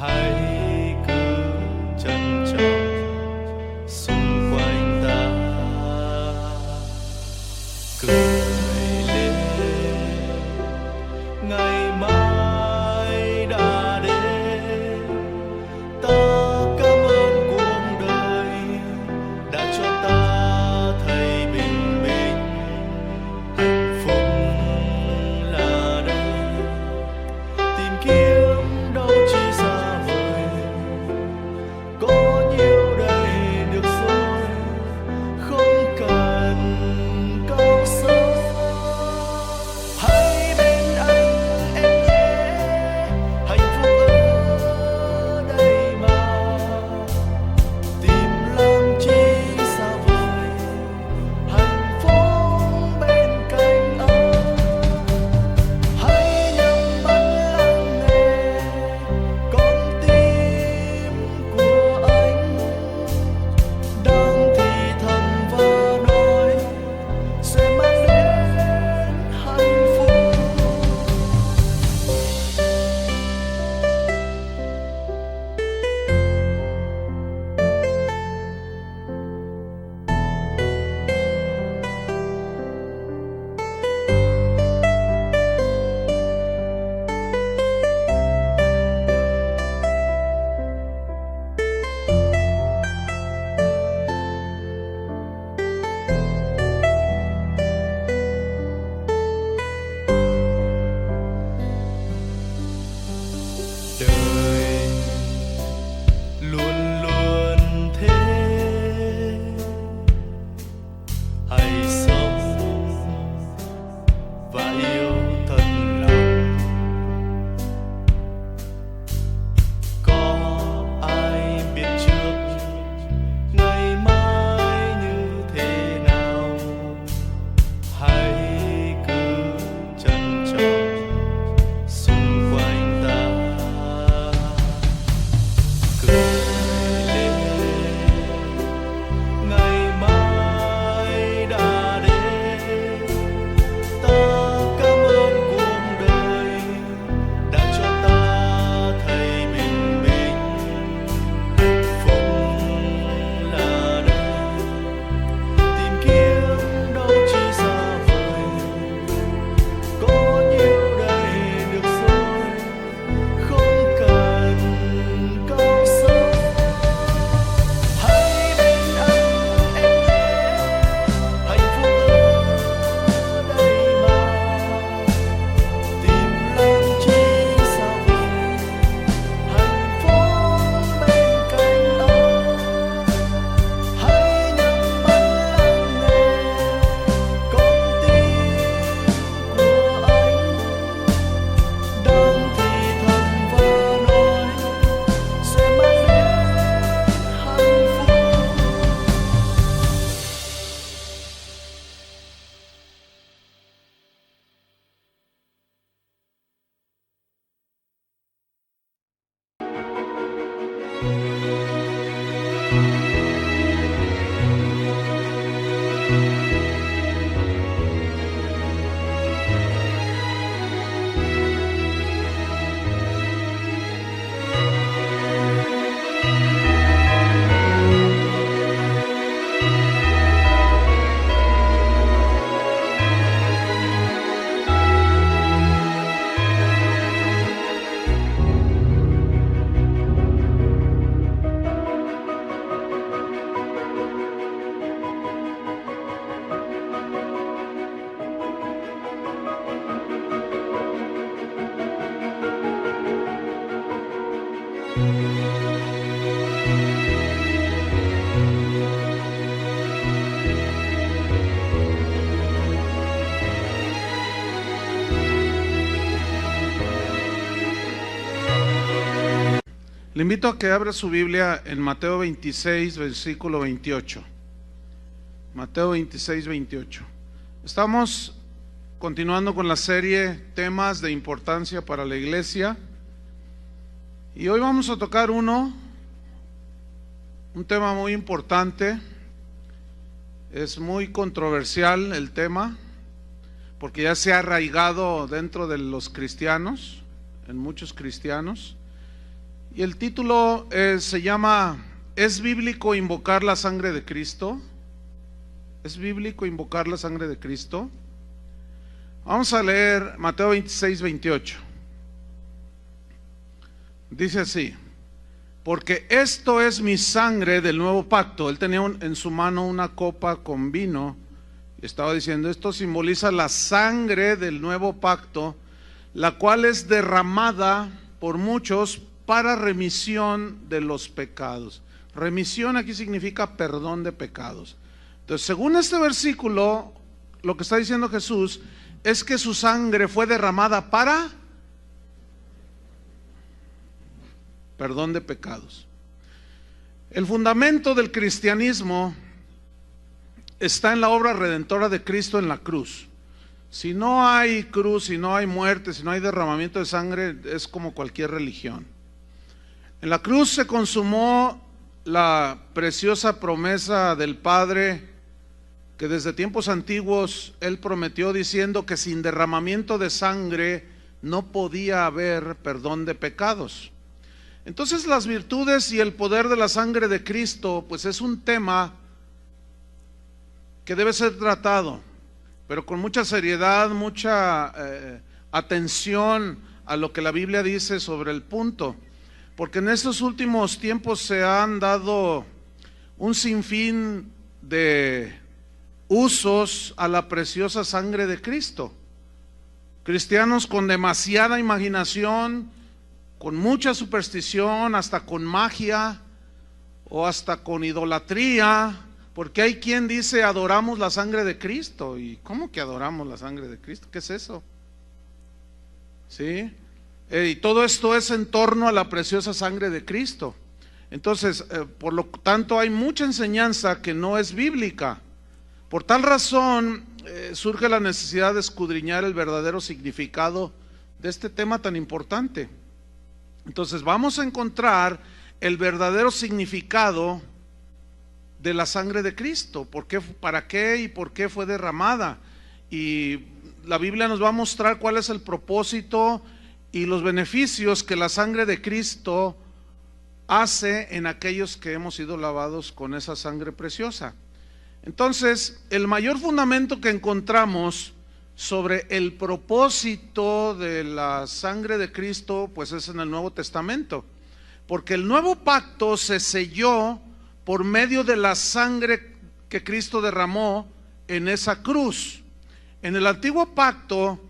hãy cứ trân trọng xung quanh ta, cười lên ngày mai đã đến. Ta cảm ơn cuộc đời đã cho ta thấy bình minh, hạnh phúc là đây, tìm kiếm đâu chỉ xa vời, có nhiều đây được rồi, không cần câu sâu. Hãy bên anh em nhé, hạnh phúc ở đây mà, tìm làm chi xa vời, hạnh phúc bên cạnh anh. Hãy nhắm mắt lắng nghe con tim của anh đang thì thầm và nói sẽ mang đến hạnh phúc. Đời luôn luôn thế, hãy sống và yêu thật lòng. Có ai biết trước ngày mai như thế nào, hãy cứ trân trọng xung quanh ta, cười lên ngày mai đã đến. Ta cảm ơn cuộc đời đã cho ta thấy bình minh, hạnh phúc là đây, tìm kiếm đâu chỉ xa vời, có nhiều đây được rồi, không cần câu sâu. Hãy bên anh em nhé, hạnh phúc ở đây mà, tìm làm chi xa vời, hạnh phúc bên cạnh anh. Hãy nhắm mắt lắng nghe con tim của anh đang thì thầm và nói sẽ mang đến hạnh phúc. Le invito a que abra su Biblia en Mateo 26, versículo 28. Mateo 26, 28. Estamos continuando con la serie Temas de Importancia para la Iglesia. Y hoy vamos a tocar un tema muy importante. Es muy controversial el tema, porque ya se ha arraigado dentro de los cristianos, en muchos cristianos. Y el título se llama ¿Es bíblico invocar la sangre de Cristo? ¿Es bíblico invocar la sangre de Cristo? Vamos a leer Mateo 26, 28. Dice así: porque esto es mi sangre del nuevo pacto. Él tenía en su mano una copa con vino y estaba diciendo: esto simboliza la sangre del nuevo pacto, la cual es derramada por muchos para remisión de los pecados. Remisión aquí significa perdón de pecados. Entonces, según este versículo, lo que está diciendo Jesús es que su sangre fue derramada para perdón de pecados. El fundamento del cristianismo está en la obra redentora de Cristo en la cruz. Si no hay cruz, si no hay muerte, si no hay derramamiento de sangre, es como cualquier religión. En la cruz se consumó la preciosa promesa del Padre, que desde tiempos antiguos Él prometió diciendo que sin derramamiento de sangre no podía haber perdón de pecados. Entonces las virtudes y el poder de la sangre de Cristo, pues es un tema que debe ser tratado, pero con mucha seriedad, mucha atención a lo que la Biblia dice sobre el punto, porque en estos últimos tiempos se han dado un sinfín de usos a la preciosa sangre de Cristo. Cristianos con demasiada imaginación, con mucha superstición, hasta con magia o hasta con idolatría, porque hay quien dice adoramos la sangre de Cristo. ¿Y cómo que adoramos la sangre de Cristo? ¿Qué es eso? ¿Sí? Y todo esto es en torno a la preciosa sangre de Cristo. Entonces, por lo tanto, hay mucha enseñanza que no es bíblica. Por tal razón, surge la necesidad de escudriñar el verdadero significado de este tema tan importante. Entonces, vamos a encontrar el verdadero significado de la sangre de Cristo. ¿Por qué, para qué y por qué fue derramada? Y la Biblia nos va a mostrar cuál es el propósito y los beneficios que la sangre de Cristo hace en aquellos que hemos sido lavados con esa sangre preciosa. Entonces, el mayor fundamento que encontramos sobre el propósito de la sangre de Cristo, pues es en el Nuevo Testamento, porque el nuevo pacto se selló por medio de la sangre que Cristo derramó en esa cruz. En el antiguo pacto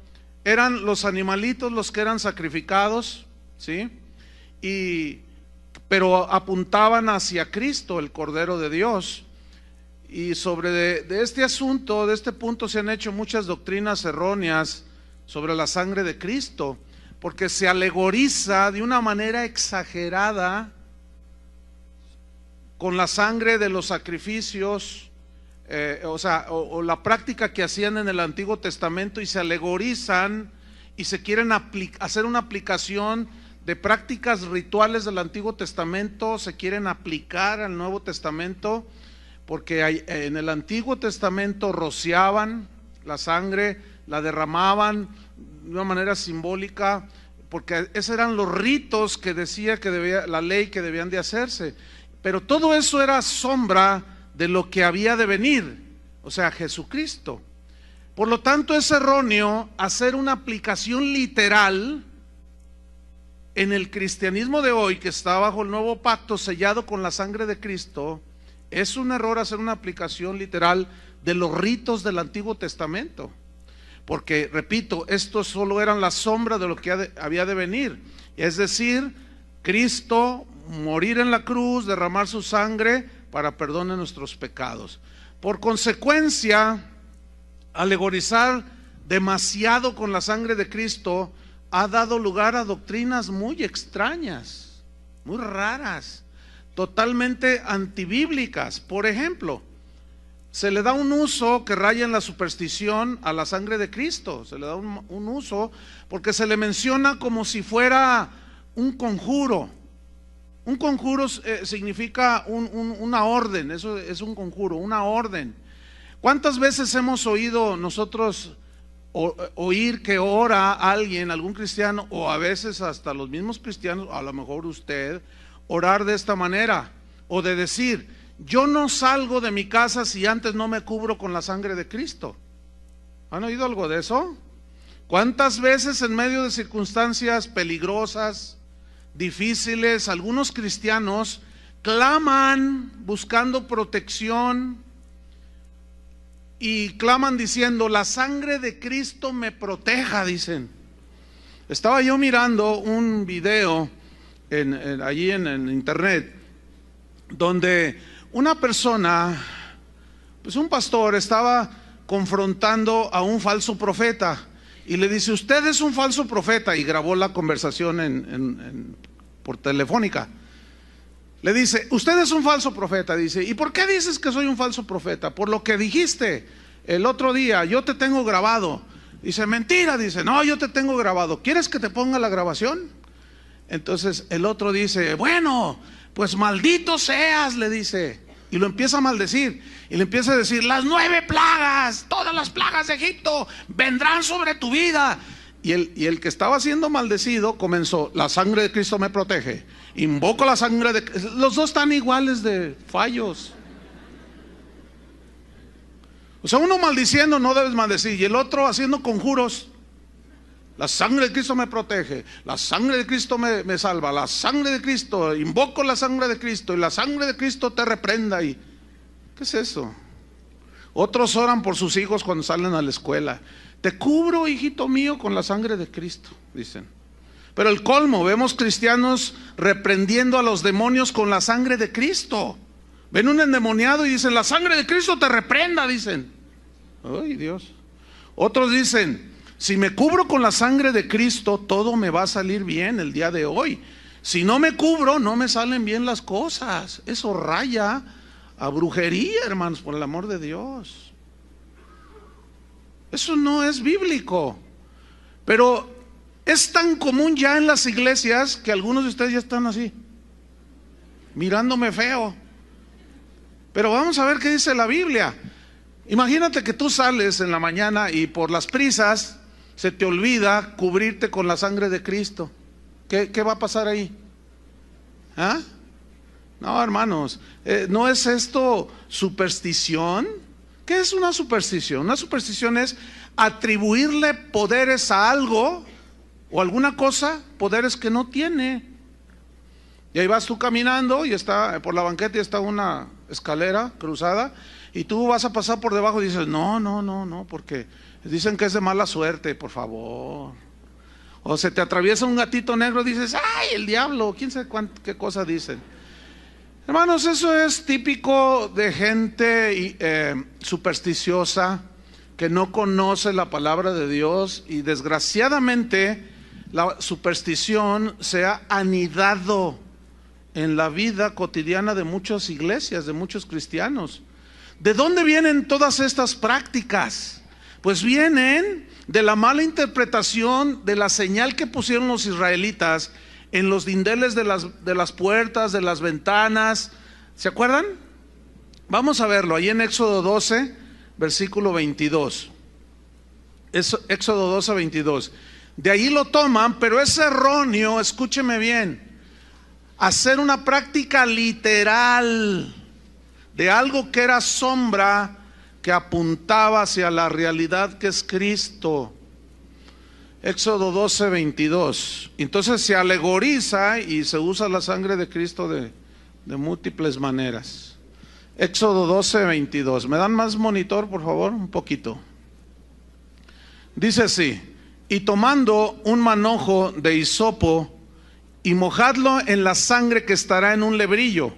eran los animalitos los que eran sacrificados, ¿sí? Pero apuntaban hacia Cristo, el Cordero de Dios. Y sobre de este asunto, de este punto, se han hecho muchas doctrinas erróneas sobre la sangre de Cristo, porque se alegoriza de una manera exagerada con la sangre de los sacrificios, o la práctica que hacían en el Antiguo Testamento, y se alegorizan y se quieren hacer una aplicación de prácticas rituales del Antiguo Testamento, se quieren aplicar al Nuevo Testamento, porque en el Antiguo Testamento rociaban la sangre, la derramaban de una manera simbólica, porque esos eran los ritos que decía que la ley que debían de hacerse. Pero todo eso era sombra de lo que había de venir, o sea, Jesucristo. Por lo tanto, es erróneo hacer una aplicación literal en el cristianismo de hoy, que está bajo el nuevo pacto sellado con la sangre de Cristo. Es un error hacer una aplicación literal de los ritos del Antiguo Testamento, porque, repito, estos solo eran la sombra de lo que había de venir, es decir, Cristo morir en la cruz, derramar su sangre para perdón de nuestros pecados. Por consecuencia, alegorizar demasiado con la sangre de Cristo ha dado lugar a doctrinas muy extrañas, muy raras, totalmente antibíblicas. Por ejemplo, se le da un uso que raya en la superstición a la sangre de Cristo. Se le da un uso porque se le menciona como si fuera un conjuro. Un conjuro significa una orden. Eso es un conjuro, una orden. ¿Cuántas veces hemos oído nosotros oír que ora alguien, algún cristiano, o a veces hasta los mismos cristianos, a lo mejor usted, orar de esta manera, o de decir: yo no salgo de mi casa si antes no me cubro con la sangre de Cristo. ¿Han oído algo de eso? ¿Cuántas veces en medio de circunstancias peligrosas, difíciles, algunos cristianos claman buscando protección y claman diciendo: la sangre de Cristo me proteja, dicen? Estaba yo mirando un video allí en internet, donde una persona, pues un pastor, estaba confrontando a un falso profeta y le dice: usted es un falso profeta, y grabó la conversación por telefónica. Le dice: usted es un falso profeta. Dice: ¿y por qué dices que soy un falso profeta? Por lo que dijiste el otro día, yo te tengo grabado. Dice: mentira. Dice: no, yo te tengo grabado. ¿Quieres que te ponga la grabación? Entonces el otro dice: bueno, pues maldito seas, le dice, y lo empieza a maldecir, y le empieza a decir: las 9 plagas, todas las plagas de Egipto vendrán sobre tu vida. Y el que estaba siendo maldecido comenzó: la sangre de Cristo me protege, invoco la sangre de Cristo. Los dos están iguales de fallos. O sea, uno maldiciendo: no debes maldecir, y el otro haciendo conjuros: la sangre de Cristo me protege, la sangre de Cristo me salva, la sangre de Cristo, invoco la sangre de Cristo, y la sangre de Cristo te reprenda. ¿Y qué es eso? Otros oran por sus hijos cuando salen a la escuela: te cubro, hijito mío, con la sangre de Cristo, dicen. Pero el colmo, vemos cristianos reprendiendo a los demonios con la sangre de Cristo. Ven un endemoniado y dicen: la sangre de Cristo te reprenda, dicen. Ay, Dios. Otros dicen: si me cubro con la sangre de Cristo, todo me va a salir bien el día de hoy. Si no me cubro, no me salen bien las cosas. Eso raya a brujería, hermanos, por el amor de Dios. Eso no es bíblico. Pero es tan común ya en las iglesias que algunos de ustedes ya están así, mirándome feo. Pero vamos a ver qué dice la Biblia. Imagínate que tú sales en la mañana y por las prisas se te olvida cubrirte con la sangre de Cristo. ¿Qué va a pasar ahí? ¿Ah? No, hermanos, ¿no es esto superstición? ¿Qué es una superstición? Una superstición es atribuirle poderes a algo o alguna cosa, poderes que no tiene. Y ahí vas tú caminando y está por la banqueta y está una escalera cruzada, y tú vas a pasar por debajo y dices: no, porque dicen que es de mala suerte, por favor. O se te atraviesa un gatito negro y dices: ay, el diablo, quién sabe qué cosa dicen. Hermanos, eso es típico de gente supersticiosa, que no conoce la palabra de Dios, y desgraciadamente la superstición se ha anidado en la vida cotidiana de muchas iglesias, de muchos cristianos. ¿De dónde vienen todas estas prácticas? Pues vienen de la mala interpretación de la señal que pusieron los israelitas en los dinteles de las puertas, de las ventanas. ¿Se acuerdan? Vamos a verlo ahí en Éxodo 12, versículo 22. Éxodo 12, 22. De ahí lo toman, pero es erróneo, escúcheme bien, hacer una práctica literal de algo que era sombra, que apuntaba hacia la realidad que es Cristo. Éxodo 12, 22. Entonces se alegoriza y se usa la sangre de Cristo de múltiples maneras. Éxodo 12, 22. ¿Me dan más monitor, por favor? Un poquito. Dice así: y tomando un manojo de hisopo y mojadlo en la sangre que estará en un lebrillo,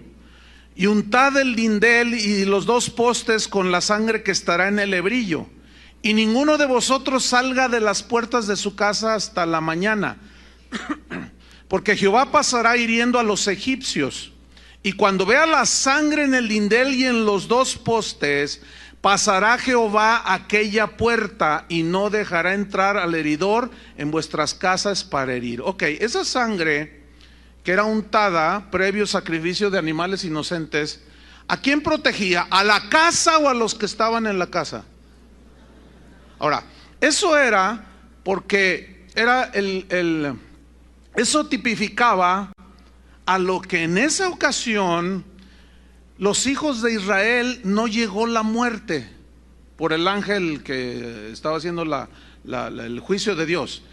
y untad el lindel y los 2 postes con la sangre que estará en el lebrillo, y ninguno de vosotros salga de las puertas de su casa hasta la mañana, porque Jehová pasará hiriendo a los egipcios, y cuando vea la sangre en el lindel y en los 2 postes, pasará Jehová aquella puerta y no dejará entrar al heridor en vuestras casas para herir. Ok, esa sangre que era untada previo sacrificio de animales inocentes, ¿a quién protegía? ¿A la casa o a los que estaban en la casa? Ahora, Eso era porque eso tipificaba a lo que en esa ocasión los hijos de Israel no llegó la muerte por el ángel que estaba haciendo el juicio de Dios.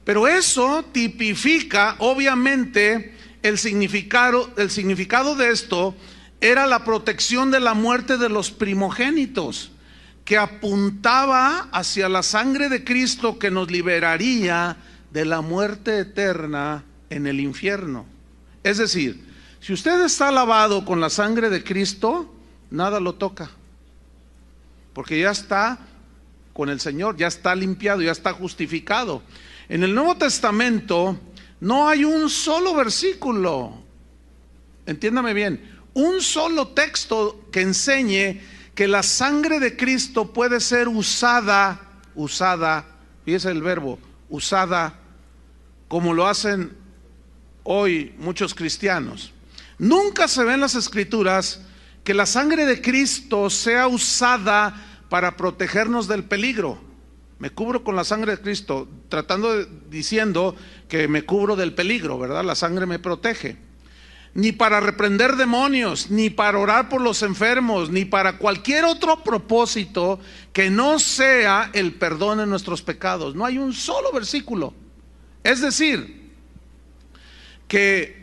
Pero eso tipifica, obviamente, el significado de esto era la protección de la muerte de los primogénitos, que apuntaba hacia la sangre de Cristo que nos liberaría de la muerte eterna en el infierno. Es decir, si usted está lavado con la sangre de Cristo, nada lo toca, porque ya está con el Señor, ya está limpiado, ya está justificado. En el Nuevo Testamento no hay un solo versículo, entiéndame bien, un solo texto que enseñe que la sangre de Cristo puede ser usada, fíjese el verbo, usada, como lo hacen hoy muchos cristianos. Nunca se ve en las Escrituras que la sangre de Cristo sea usada para protegernos del peligro. Me cubro con la sangre de Cristo, diciendo que me cubro del peligro, ¿verdad? La sangre me protege. Ni para reprender demonios, ni para orar por los enfermos, ni para cualquier otro propósito que no sea el perdón de nuestros pecados. No hay un solo versículo. Es decir, que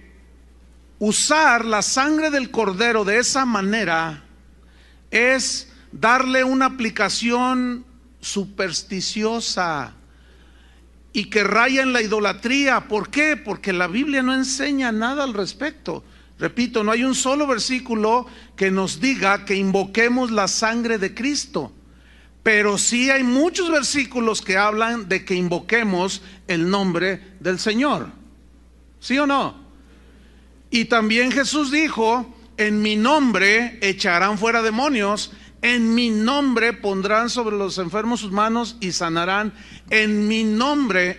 usar la sangre del Cordero de esa manera es darle una aplicación supersticiosa y que raya en la idolatría. ¿Por qué? Porque la Biblia no enseña nada al respecto. Repito, no hay un solo versículo que nos diga que invoquemos la sangre de Cristo, pero sí hay muchos versículos que hablan de que invoquemos el nombre del Señor. ¿Sí o no? Y también Jesús dijo: en mi nombre echarán fuera demonios, en mi nombre pondrán sobre los enfermos sus manos y sanarán. En mi nombre,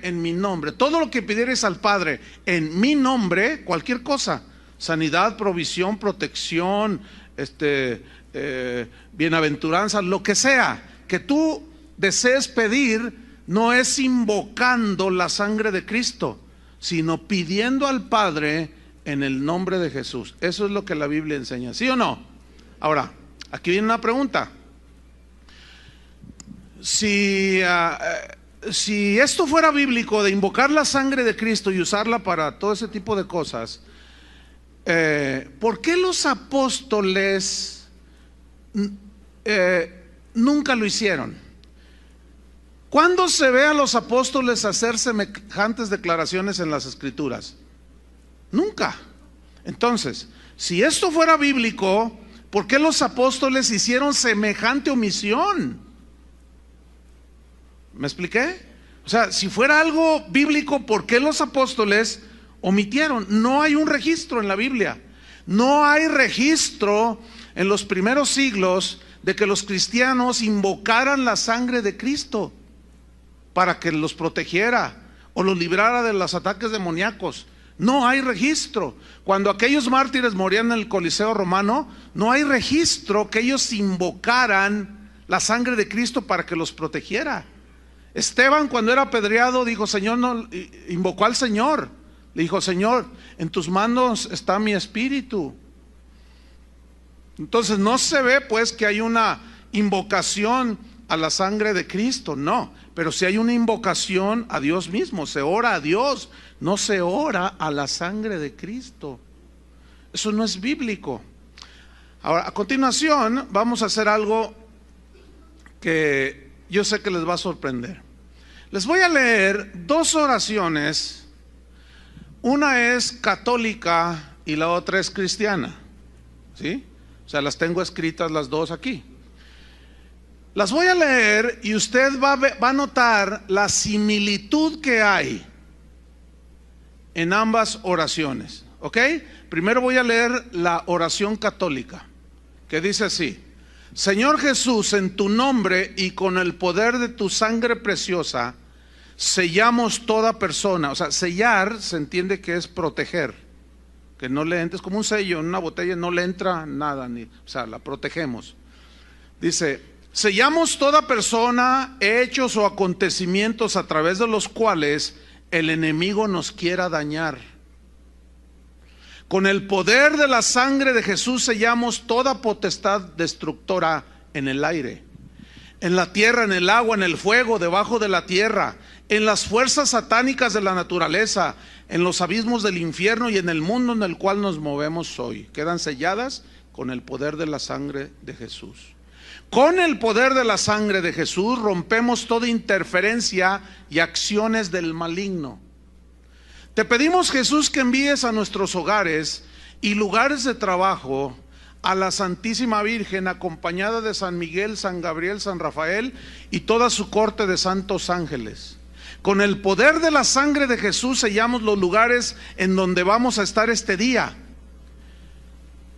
todo lo que pidieres al Padre en mi nombre, cualquier cosa, sanidad, provisión, protección, bienaventuranza, lo que sea que tú desees pedir, no es invocando la sangre de Cristo, sino pidiendo al Padre en el nombre de Jesús. Eso es lo que la Biblia enseña, ¿sí o no? Ahora, aquí viene una pregunta. Si esto fuera bíblico, de invocar la sangre de Cristo y usarla para todo ese tipo de cosas, ¿por qué los apóstoles nunca lo hicieron? ¿Cuándo se ve a los apóstoles hacer semejantes declaraciones en las Escrituras? Nunca. Entonces, si esto fuera bíblico, ¿por qué los apóstoles hicieron semejante omisión? ¿Me expliqué? O sea, si fuera algo bíblico, ¿por qué los apóstoles omitieron? No hay un registro en la Biblia. No hay registro en los primeros siglos de que los cristianos invocaran la sangre de Cristo para que los protegiera o los librara de los ataques demoníacos. No hay registro. Cuando aquellos mártires morían en el Coliseo romano, no hay registro que ellos invocaran la sangre de Cristo para que los protegiera. Esteban, cuando era apedreado, dijo: Señor, no, invocó al Señor. Le dijo: Señor, en tus manos está mi espíritu. Entonces no se ve pues que hay una invocación a la sangre de Cristo, no, pero sí hay una invocación a Dios mismo. Se ora a Dios, no se ora a la sangre de Cristo. Eso no es bíblico. Ahora, a continuación vamos a hacer algo que yo sé que les va a sorprender. Les voy a leer dos oraciones. Una es católica y la otra es cristiana, ¿sí? O sea, las tengo escritas las dos aquí. Las voy a leer y usted va a notar la similitud que hay en ambas oraciones, ¿ok? Primero voy a leer la oración católica, que dice así: Señor Jesús, en tu nombre y con el poder de tu sangre preciosa, sellamos toda persona. O sea, sellar se entiende que es proteger, que no le entres, como un sello en una botella, no le entra nada, o sea, la protegemos. Dice: Sellamos toda persona, hechos o acontecimientos a través de los cuales el enemigo nos quiera dañar. Con el poder de la sangre de Jesús sellamos toda potestad destructora en el aire, en la tierra, en el agua, en el fuego, debajo de la tierra, en las fuerzas satánicas de la naturaleza, en los abismos del infierno y en el mundo en el cual nos movemos hoy. Quedan selladas con el poder de la sangre de Jesús. Con el poder de la sangre de Jesús rompemos toda interferencia y acciones del maligno. Te pedimos, Jesús, que envíes a nuestros hogares y lugares de trabajo a la Santísima Virgen, acompañada de San Miguel, San Gabriel, San Rafael y toda su corte de santos ángeles. Con el poder de la sangre de Jesús sellamos los lugares en donde vamos a estar este día.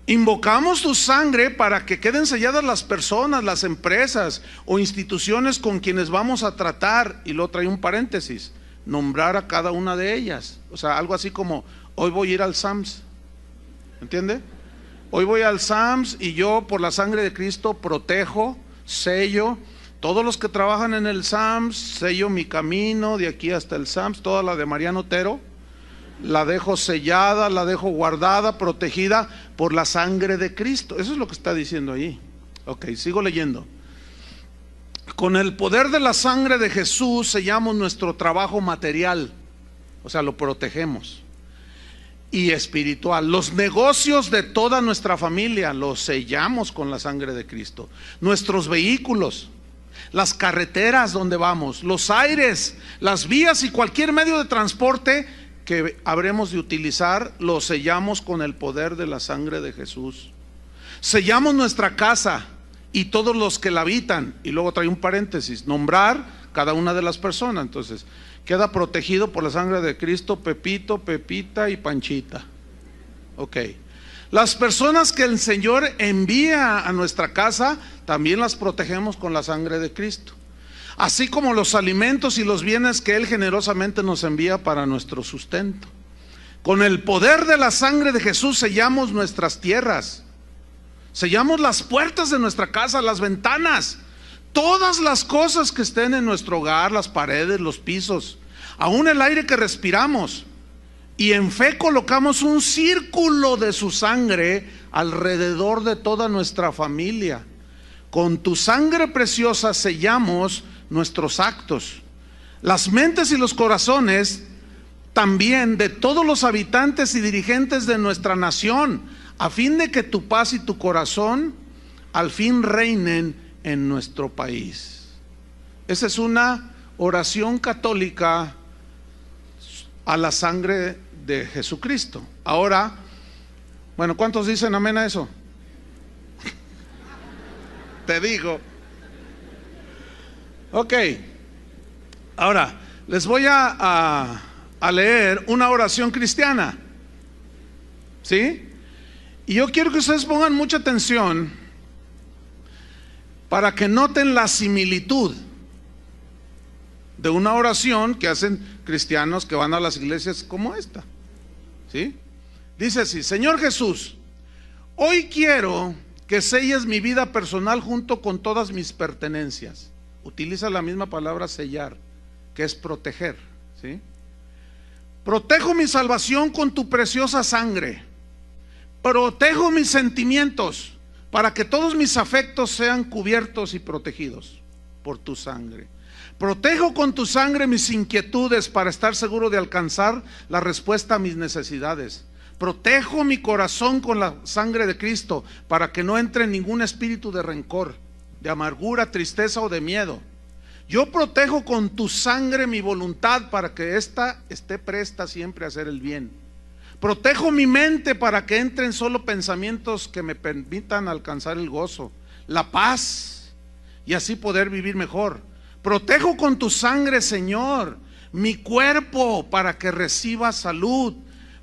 Invocamos tu sangre para que queden selladas las personas, las empresas o instituciones con quienes vamos a tratar. Y luego trae un paréntesis: nombrar a cada una de ellas. O sea, algo así como: hoy voy a ir al SAMS. ¿Entiende? Hoy voy al SAMS y yo, por la sangre de Cristo, protejo, sello todos los que trabajan en el SAMS, sello mi camino de aquí hasta el SAMS, toda la de Mariano Otero. La dejo sellada, la dejo guardada, protegida por la sangre de Cristo. Eso es lo que está diciendo ahí. Ok, sigo leyendo. Con el poder de la sangre de Jesús sellamos nuestro trabajo material, o sea, lo protegemos, y espiritual. Los negocios de toda nuestra familia los sellamos con la sangre de Cristo. Nuestros vehículos, las carreteras donde vamos, los aires, las vías y cualquier medio de transporte que habremos de utilizar, lo sellamos con el poder de la sangre de Jesús. Sellamos nuestra casa y todos los que la habitan. Y luego trae un paréntesis: nombrar cada una de las personas. Entonces queda protegido por la sangre de Cristo Pepito, Pepita y Panchita. Ok. Las personas que el Señor envía a nuestra casa, también las protegemos con la sangre de Cristo, así como los alimentos y los bienes que Él generosamente nos envía para nuestro sustento. Con el poder de la sangre de Jesús sellamos nuestras tierras, sellamos las puertas de nuestra casa, las ventanas, todas las cosas que estén en nuestro hogar, las paredes, los pisos, aún el aire que respiramos. Y en fe colocamos un círculo de su sangre alrededor de toda nuestra familia. Con tu sangre preciosa sellamos nuestros actos, las mentes y los corazones también de todos los habitantes y dirigentes de nuestra nación, a fin de que tu paz y tu corazón al fin reinen en nuestro país. Esa es una oración católica a la sangre de Jesucristo. Ahora, bueno, ¿cuántos dicen amén a eso? Te digo. Ok, ahora les voy a leer una oración cristiana, ¿sí? Y yo quiero que ustedes pongan mucha atención para que noten la similitud de una oración que hacen cristianos que van a las iglesias como esta, ¿sí? Dice así: Señor Jesús, hoy quiero que selles mi vida personal junto con todas mis pertenencias. Utiliza la misma palabra sellar, que es proteger, ¿sí? Protejo mi salvación con tu preciosa sangre. Protejo mis sentimientos para que todos mis afectos sean cubiertos y protegidos por tu sangre. Protejo con tu sangre mis inquietudes para estar seguro de alcanzar la respuesta a mis necesidades. Protejo mi corazón con la sangre de Cristo para que no entre ningún espíritu de rencor, de amargura, tristeza o de miedo. Yo protejo con tu sangre mi voluntad para que ésta esté presta siempre a hacer el bien. Protejo mi mente para que entren solo pensamientos que me permitan alcanzar el gozo, la paz y así poder vivir mejor. Protejo con tu sangre, Señor, mi cuerpo para que reciba salud,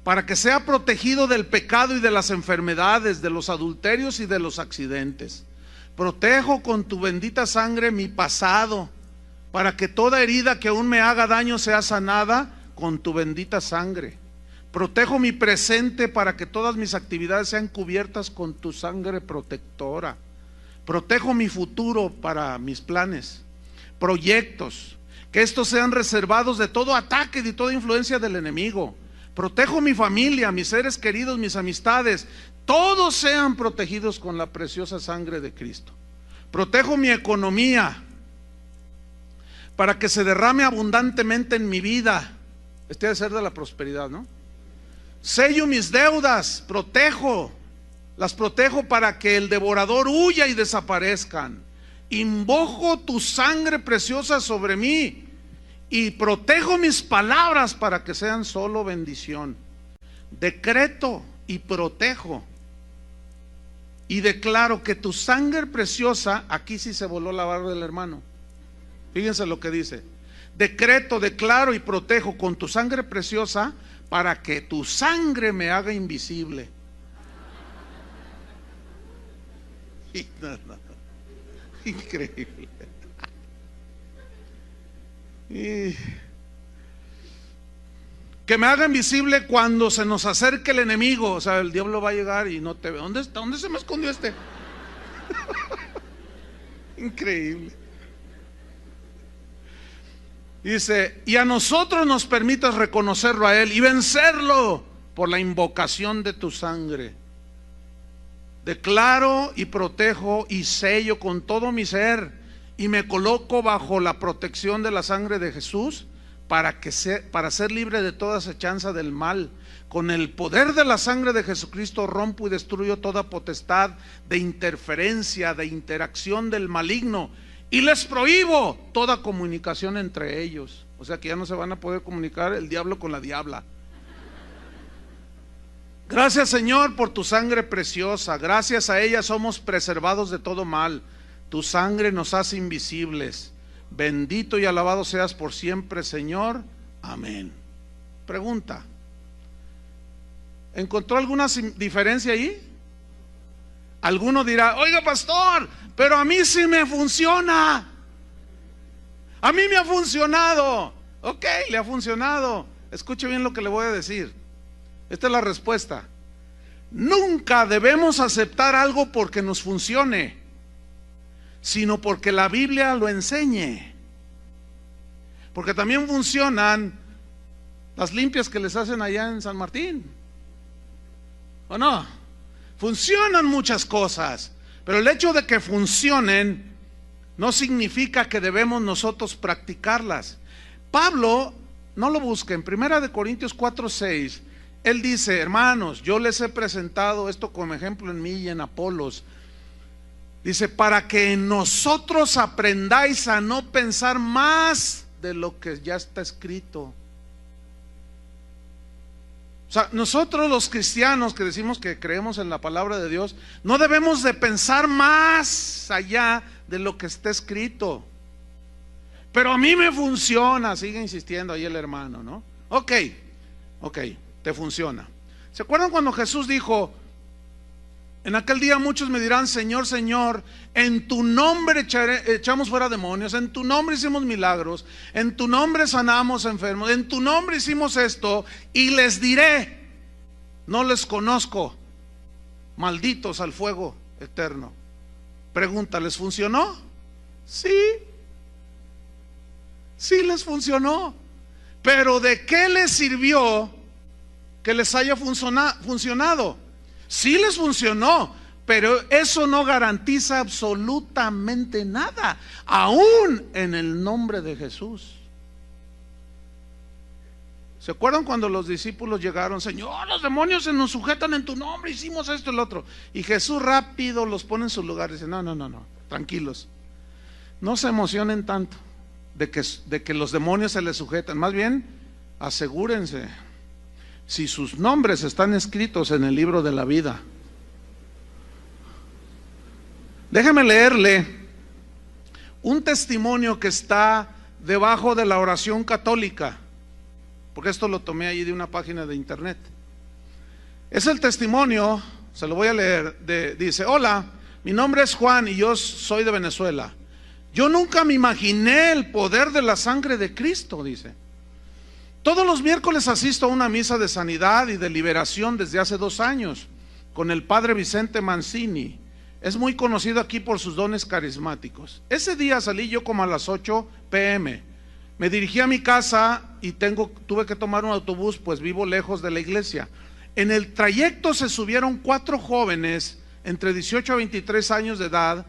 para que sea protegido del pecado y de las enfermedades, de los adulterios y de los accidentes. Protejo con tu bendita sangre mi pasado, para que toda herida que aún me haga daño sea sanada con tu bendita sangre. Protejo mi presente para que todas mis actividades sean cubiertas con tu sangre protectora. Protejo mi futuro para mis planes, proyectos, que estos sean reservados de todo ataque y de toda influencia del enemigo. Protejo mi familia, mis seres queridos, mis amistades, todos sean protegidos con la preciosa sangre de Cristo. Protejo mi economía para que se derrame abundantemente en mi vida. Este debe ser de la prosperidad, ¿no? Sello mis deudas, las protejo para que el devorador huya y desaparezcan. Invoco tu sangre preciosa sobre mí y protejo mis palabras para que sean solo bendición. Decreto y protejo y declaro que tu sangre preciosa, aquí sí se voló la barba del hermano. Fíjense lo que dice. Decreto, declaro y protejo con tu sangre preciosa para que tu sangre me haga invisible. Y nada. Increíble. Y que me haga invisible cuando se nos acerque el enemigo. O sea, el diablo va a llegar y no te ve. ¿Dónde está? ¿Dónde se me escondió este? Increíble. Dice, y a nosotros nos permitas reconocerlo a Él y vencerlo por la invocación de tu sangre. Declaro y protejo y sello con todo mi ser y me coloco bajo la protección de la sangre de Jesús para ser libre de toda acechanza del mal. Con el poder de la sangre de Jesucristo rompo y destruyo toda potestad de interferencia, de interacción del maligno y les prohíbo toda comunicación entre ellos. O sea que ya no se van a poder comunicar el diablo con la diabla. Gracias, Señor, por tu sangre preciosa. Gracias a ella somos preservados de todo mal. Tu sangre nos hace invisibles. Bendito y alabado seas por siempre, Señor. Amén. Pregunta: ¿encontró alguna diferencia ahí? Alguno dirá: oiga, pastor, pero a mí sí me funciona. A mí me ha funcionado. Ok, le ha funcionado. Escuche bien lo que le voy a decir. Esta es la respuesta. Nunca debemos aceptar algo porque nos funcione, sino porque la Biblia lo enseñe. Porque también funcionan las limpias que les hacen allá en San Martín, ¿o no? Funcionan muchas cosas, pero el hecho de que funcionen no significa que debemos nosotros practicarlas. Pablo, no lo busquen, 1 Corintios 4:6, él dice: hermanos, yo les he presentado esto como ejemplo en mí y en Apolos. Dice: para que nosotros aprendáis a no pensar más de lo que ya está escrito. O sea, nosotros los cristianos que decimos que creemos en la palabra de Dios, no debemos de pensar más allá de lo que está escrito. Pero a mí me funciona, sigue insistiendo ahí el hermano, ¿no? Ok, te funciona. ¿Se acuerdan cuando Jesús dijo: en aquel día muchos me dirán, Señor, Señor, en tu nombre echamos fuera demonios, en tu nombre hicimos milagros, en tu nombre sanamos enfermos, en tu nombre hicimos esto, y les diré: no les conozco, malditos al fuego eterno? Pregunta: ¿les funcionó? Sí les funcionó. Pero ¿de qué les sirvió que les haya funcionado? Sí les funcionó, pero eso no garantiza absolutamente nada, aún en el nombre de Jesús. ¿Se acuerdan cuando los discípulos llegaron? Señor, los demonios se nos sujetan en tu nombre, hicimos esto y lo otro. Y Jesús rápido los pone en su lugar y dice: no, tranquilos, no se emocionen tanto de que los demonios se les sujetan. Más bien, asegúrense si sus nombres están escritos en el libro de la vida. Déjeme leerle un testimonio que está debajo de la oración católica, porque esto lo tomé allí de una página de internet. Es el testimonio, se lo voy a leer, dice: hola, mi nombre es Juan y yo soy de Venezuela. Yo nunca me imaginé el poder de la sangre de Cristo, dice. Todos los miércoles asisto a una misa de sanidad y de liberación desde hace 2 años con el padre Vicente Mancini. Es muy conocido aquí por sus dones carismáticos. Ese día salí yo como a las 8 p.m. Me dirigí a mi casa y tuve que tomar un autobús, pues vivo lejos de la iglesia. En el trayecto se subieron 4 jóvenes entre 18 a 23 años de edad.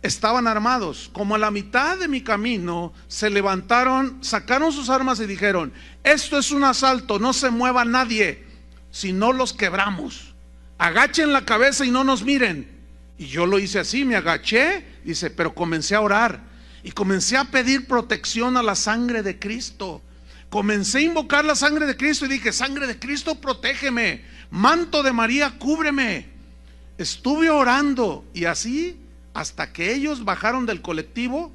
Estaban armados. Como a la mitad de mi camino se levantaron, sacaron sus armas y dijeron: esto es un asalto, no se mueva nadie, si no los quebramos. Agachen la cabeza y no nos miren. Y yo lo hice así, me agaché, dice, pero comencé a orar y comencé a pedir protección a la sangre de Cristo. Comencé a invocar la sangre de Cristo y dije: sangre de Cristo, protégeme. Manto de María, cúbreme. Estuve orando y así hasta que ellos bajaron del colectivo,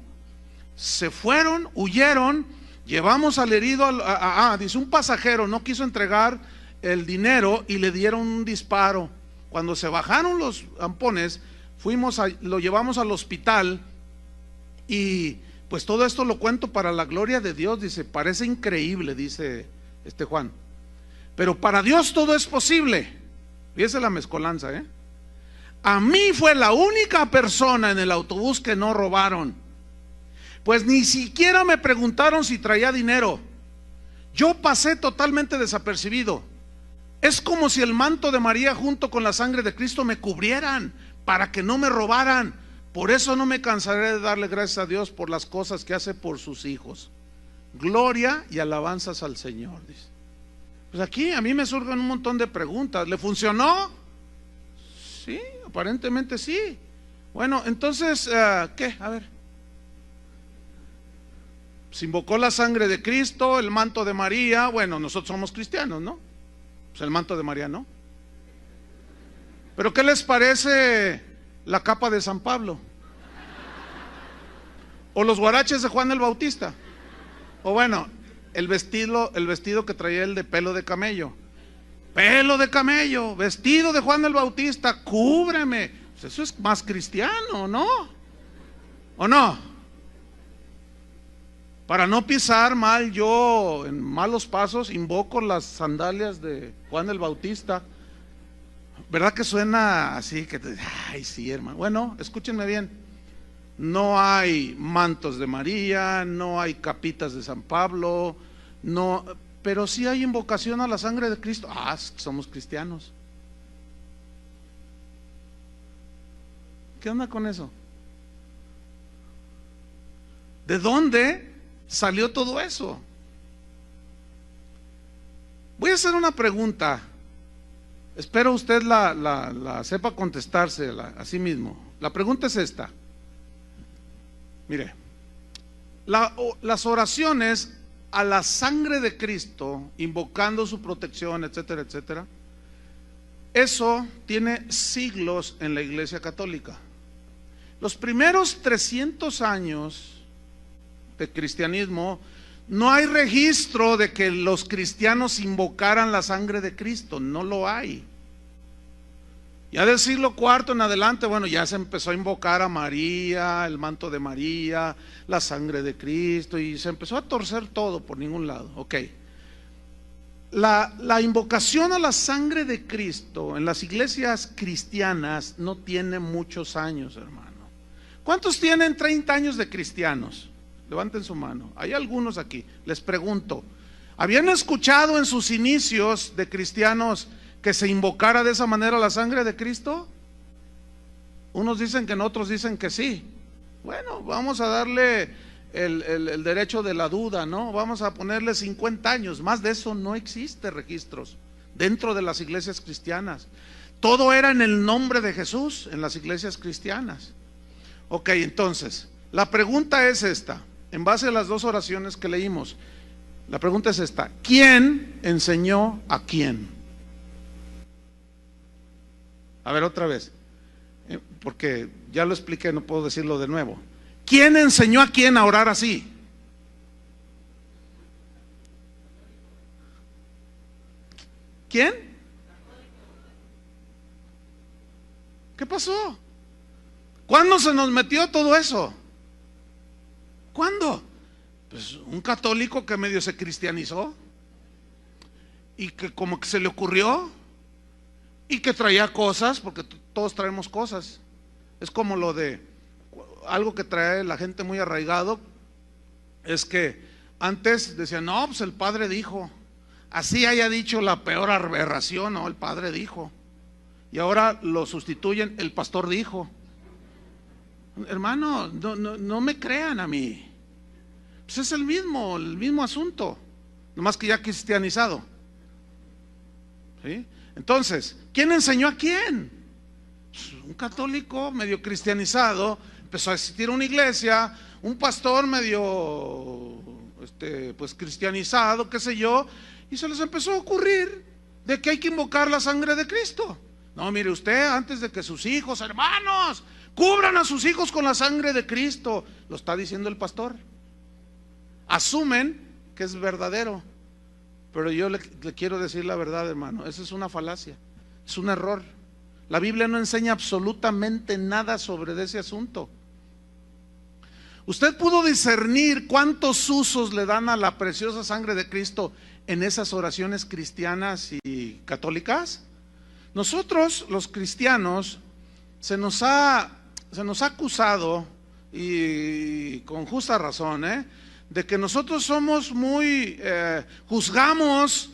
se fueron, huyeron. Llevamos al herido, dice, un pasajero no quiso entregar el dinero y le dieron un disparo. Cuando se bajaron los ampones, lo llevamos al hospital. Y pues todo esto lo cuento para la gloria de Dios. Dice, parece increíble, dice Juan, pero para Dios todo es posible. Fíjese la mezcolanza, A mí fue la única persona en el autobús que no robaron, pues ni siquiera me preguntaron si traía dinero. Yo pasé totalmente desapercibido. Es como si el manto de María junto con la sangre de Cristo me cubrieran para que no me robaran. Por eso no me cansaré de darle gracias a Dios por las cosas que hace por sus hijos. Gloria y alabanzas al Señor, dice. Pues aquí a mí me surgen un montón de preguntas. ¿Le funcionó? Sí, aparentemente sí. Bueno, entonces, ¿qué? A ver. Se invocó la sangre de Cristo, el manto de María. Bueno, nosotros somos cristianos, ¿no? Pues el manto de María no. Pero ¿qué les parece la capa de San Pablo? O los guaraches de Juan el Bautista. O bueno, el vestido que traía el de pelo de camello. Pelo de camello, vestido de Juan el Bautista, cúbreme. Pues eso es más cristiano, ¿no? ¿O no? Para no pisar mal yo en malos pasos, invoco las sandalias de Juan el Bautista. ¿Verdad que suena así? Ay, sí, hermano. Bueno, escúchenme bien. No hay mantos de María, no hay capitas de San Pablo, no, pero sí hay invocación a la sangre de Cristo. Somos cristianos. ¿Qué onda con eso? ¿De dónde salió todo eso? Voy a hacer una pregunta. Espero usted la sepa contestarse a sí mismo. La pregunta es esta. Mire, las oraciones a la sangre de Cristo, invocando su protección, etcétera, etcétera, eso tiene siglos en la Iglesia Católica. Los primeros 300 años de cristianismo, no hay registro de que los cristianos invocaran la sangre de Cristo, no lo hay. Ya del siglo IV en adelante, bueno, ya se empezó a invocar a María, el manto de María, la sangre de Cristo, y se empezó a torcer todo por ningún lado. Ok. La invocación a la sangre de Cristo en las iglesias cristianas no tiene muchos años, hermano. ¿Cuántos tienen 30 años de cristianos? Levanten su mano. Hay algunos aquí. Les pregunto, ¿habían escuchado en sus inicios de cristianos que se invocara de esa manera la sangre de Cristo? Unos dicen que no, otros dicen que sí. Bueno, vamos a darle el derecho de la duda, ¿no? Vamos a ponerle 50 años. Más de eso no existe registros dentro de las iglesias cristianas. Todo era en el nombre de Jesús en las iglesias cristianas. Ok, entonces, la pregunta es esta. En base a las dos oraciones que leímos, la pregunta es esta: ¿quién enseñó a quién? A ver, otra vez, porque ya lo expliqué, no puedo decirlo de nuevo. ¿Quién enseñó a quién a orar así? ¿Quién? ¿Qué pasó? ¿Cuándo se nos metió todo eso? ¿Cuándo? Pues un católico que medio se cristianizó y que como que se le ocurrió y que traía cosas, porque todos traemos cosas. Es como lo de algo que trae la gente muy arraigado, es que antes decían, no, pues el padre dijo, así haya dicho la peor aberración, no, el padre dijo, y ahora lo sustituyen, el pastor dijo. Hermano, no me crean a mí, pues es el mismo asunto, nomás que ya cristianizado, ¿sí? Entonces, ¿quién enseñó a quién? Pues un católico medio cristianizado empezó a asistir a una iglesia, un pastor medio pues cristianizado, qué sé yo, y se les empezó a ocurrir de que hay que invocar la sangre de Cristo. No, mire usted, antes de que sus hijos, hermanos, cubran a sus hijos con la sangre de Cristo, lo está diciendo el pastor. Asumen que es verdadero, pero yo le quiero decir la verdad, hermano, esa es una falacia, es un error. La Biblia no enseña absolutamente nada sobre ese asunto. ¿Usted pudo discernir cuántos usos le dan a la preciosa sangre de Cristo en esas oraciones cristianas y católicas? Nosotros, los cristianos, se nos ha acusado, y con justa razón, de que nosotros somos juzgamos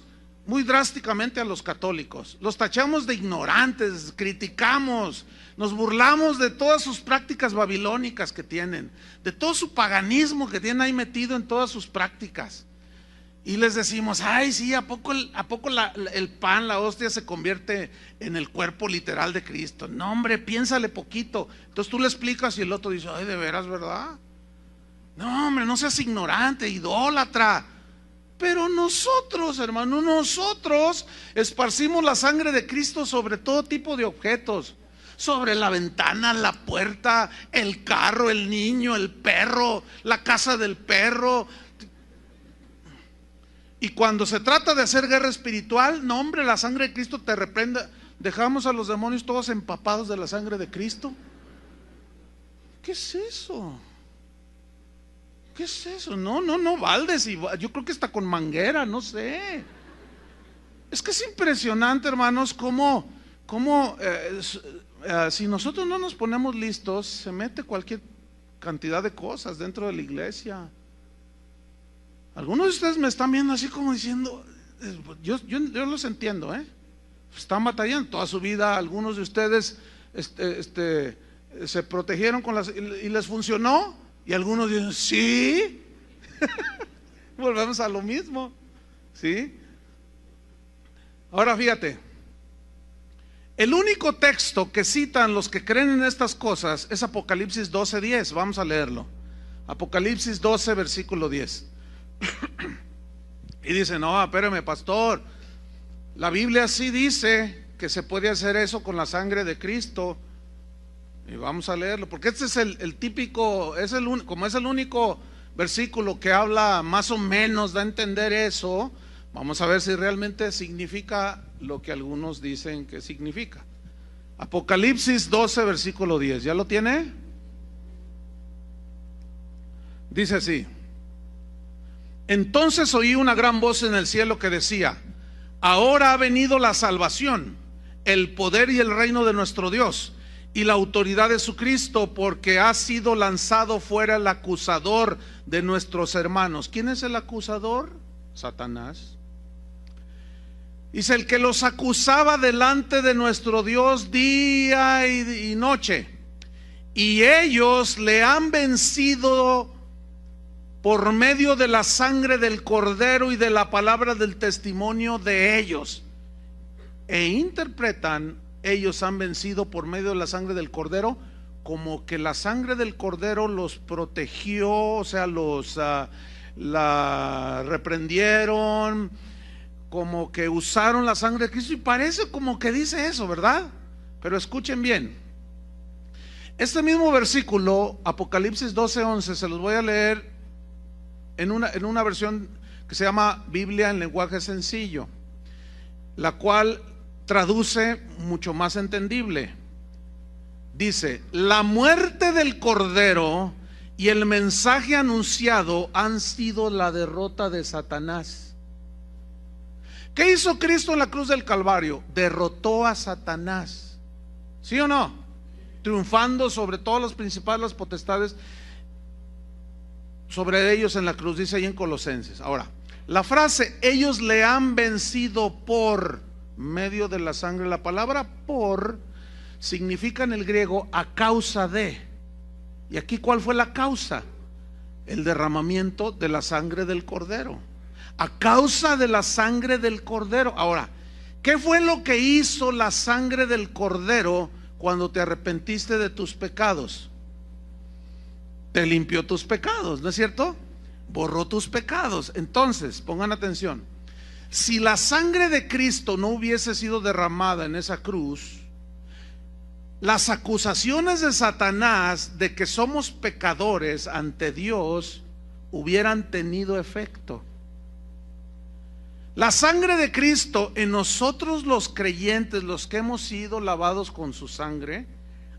muy drásticamente a los católicos, los tachamos de ignorantes, criticamos, nos burlamos de todas sus prácticas babilónicas que tienen, de todo su paganismo que tienen ahí metido en todas sus prácticas, y les decimos, ay sí, ¿a poco el pan, la hostia se convierte en el cuerpo literal de Cristo? No hombre, piénsale poquito. Entonces tú le explicas y el otro dice, ay, de veras, ¿verdad? No hombre, no seas ignorante, idólatra. Pero nosotros, hermano, nosotros esparcimos la sangre de Cristo sobre todo tipo de objetos, sobre la ventana, la puerta, el carro, el niño, el perro, la casa del perro. Y cuando se trata de hacer guerra espiritual, no hombre, la sangre de Cristo te reprenda. Dejamos a los demonios todos empapados de la sangre de Cristo. ¿Qué es eso? ¿Qué es eso? No, baldes, yo creo que está con manguera, no sé. Es que es impresionante, hermanos, cómo si nosotros no nos ponemos listos, se mete cualquier cantidad de cosas dentro de la iglesia. Algunos de ustedes me están viendo así como diciendo, yo los entiendo, están batallando toda su vida. Algunos de ustedes se protegieron y les funcionó, y algunos dicen, sí. Volvemos a lo mismo, ¿sí? Ahora fíjate, el único texto que citan los que creen en estas cosas es Apocalipsis 12:10. Vamos a leerlo. Apocalipsis 12, versículo 10. Y dice, no, espérame, pastor, la Biblia sí dice que se puede hacer eso con la sangre de Cristo. Y vamos a leerlo, porque este es el típico, como es el único versículo que habla más o menos, da a entender eso. Vamos a ver si realmente significa lo que algunos dicen que significa. Apocalipsis 12, versículo 10, ¿ya lo tiene? Dice así: entonces oí una gran voz en el cielo que decía, ahora ha venido la salvación, el poder y el reino de nuestro Dios y la autoridad de su Cristo, porque ha sido lanzado fuera el acusador de nuestros hermanos. ¿Quién es el acusador? Satanás. Dice, el que los acusaba delante de nuestro Dios día y noche, y ellos le han vencido por medio de la sangre del Cordero y de la palabra del testimonio de ellos. E interpretan, ellos han vencido por medio de la sangre del Cordero, como que la sangre del Cordero los protegió, o sea, la reprendieron, como que usaron la sangre de Cristo, y parece como que dice eso, ¿verdad? Pero escuchen bien, este mismo versículo, Apocalipsis 12:11, se los voy a leer en una versión que se llama Biblia en lenguaje sencillo, la cual traduce mucho más entendible. Dice, la muerte del Cordero y el mensaje anunciado han sido la derrota de Satanás. ¿Qué hizo Cristo en la cruz del Calvario? Derrotó a Satanás, ¿sí o no? triunfando sobre todos los principados, las potestades, sobre ellos en la cruz, dice ahí en Colosenses. Ahora, la frase, ellos le han vencido por medio de la sangre, la palabra por significa en el griego a causa de. Y aquí, ¿cuál fue la causa? El derramamiento de la sangre del Cordero. A causa de la sangre del Cordero. Ahora, ¿qué fue lo que hizo la sangre del Cordero cuando te arrepentiste de tus pecados? Te limpió tus pecados, ¿no es cierto? Borró tus pecados. Entonces, pongan atención, si la sangre de Cristo no hubiese sido derramada en esa cruz, las acusaciones de Satanás de que somos pecadores ante Dios hubieran tenido efecto. La sangre de Cristo en nosotros los creyentes, los que hemos sido lavados con su sangre,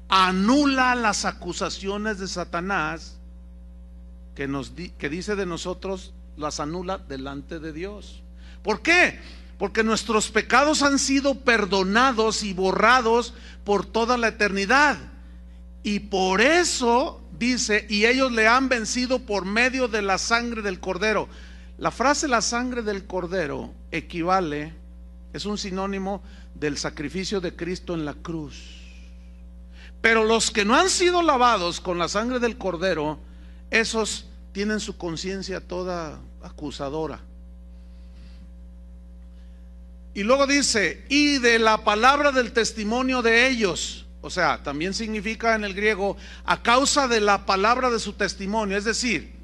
anula las acusaciones de Satanás que dice de nosotros, las anula delante de Dios. ¿Por qué? Porque nuestros pecados han sido perdonados y borrados por toda la eternidad. Y por eso dice, y ellos le han vencido por medio de la sangre del Cordero. La frase la sangre del Cordero equivale, es un sinónimo del sacrificio de Cristo en la cruz. Pero los que no han sido lavados con la sangre del Cordero, esos tienen su conciencia toda acusadora. Y luego dice, y de la palabra del testimonio de ellos. O sea, también significa en el griego, a causa de la palabra de su testimonio. Es decir,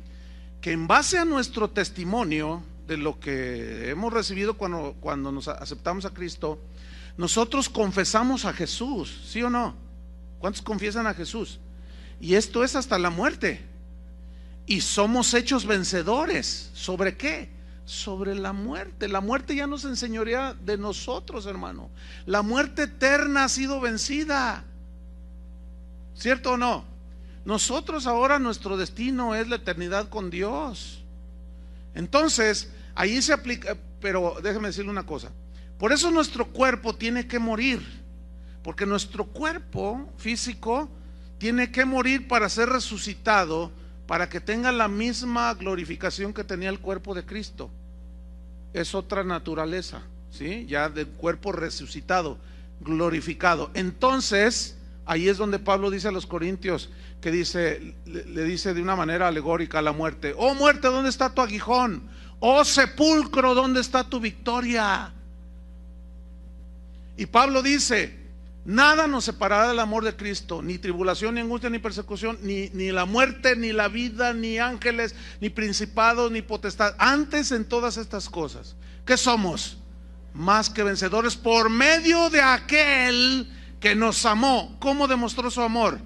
que en base a nuestro testimonio, de lo que hemos recibido cuando nos aceptamos a Cristo, nosotros confesamos a Jesús, ¿sí o no? ¿Cuántos confiesan a Jesús? Y esto es hasta la muerte. Y somos hechos vencedores. ¿Sobre qué? Sobre la muerte. La muerte ya nos enseñorea de nosotros, hermano. La muerte eterna ha sido vencida. ¿Cierto o no? Nosotros ahora, nuestro destino es la eternidad con Dios. Entonces, ahí se aplica, pero déjeme decirle una cosa. Por eso nuestro cuerpo tiene que morir, porque nuestro cuerpo físico tiene que morir para ser resucitado, para que tenga la misma glorificación que tenía el cuerpo de Cristo. Es otra naturaleza, ¿sí? Ya del cuerpo resucitado, glorificado. Entonces, ahí es donde Pablo dice a los corintios, que dice, le dice de una manera alegórica a la muerte: oh muerte, ¿dónde está tu aguijón? Oh sepulcro, ¿dónde está tu victoria? Y Pablo dice, nada nos separará del amor de Cristo, ni tribulación, ni angustia, ni persecución, ni la muerte, ni la vida, ni ángeles, ni principados, ni potestad. Antes, en todas estas cosas, ¿qué somos? Más que vencedores por medio de aquel que nos amó. ¿Cómo demostró su amor?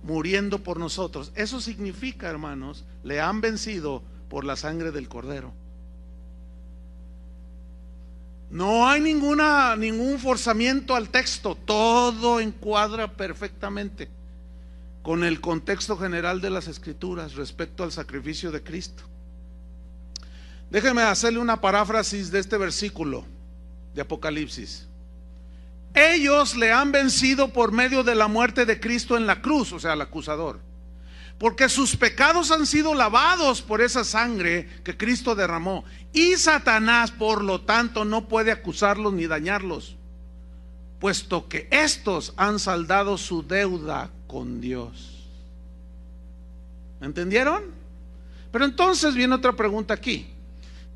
Muriendo por nosotros. Eso significa, hermanos, le han vencido por la sangre del Cordero. No hay ningún forzamiento al texto. Todo encuadra perfectamente con el contexto general de las Escrituras respecto al sacrificio de Cristo. Déjeme hacerle una paráfrasis de este versículo de Apocalipsis. Ellos le han vencido por medio de la muerte de Cristo en la cruz, o sea, el acusador, porque sus pecados han sido lavados por esa sangre que Cristo derramó, y Satanás, por lo tanto, no puede acusarlos ni dañarlos, puesto que estos han saldado su deuda con Dios. ¿Entendieron? Pero entonces viene otra pregunta aquí.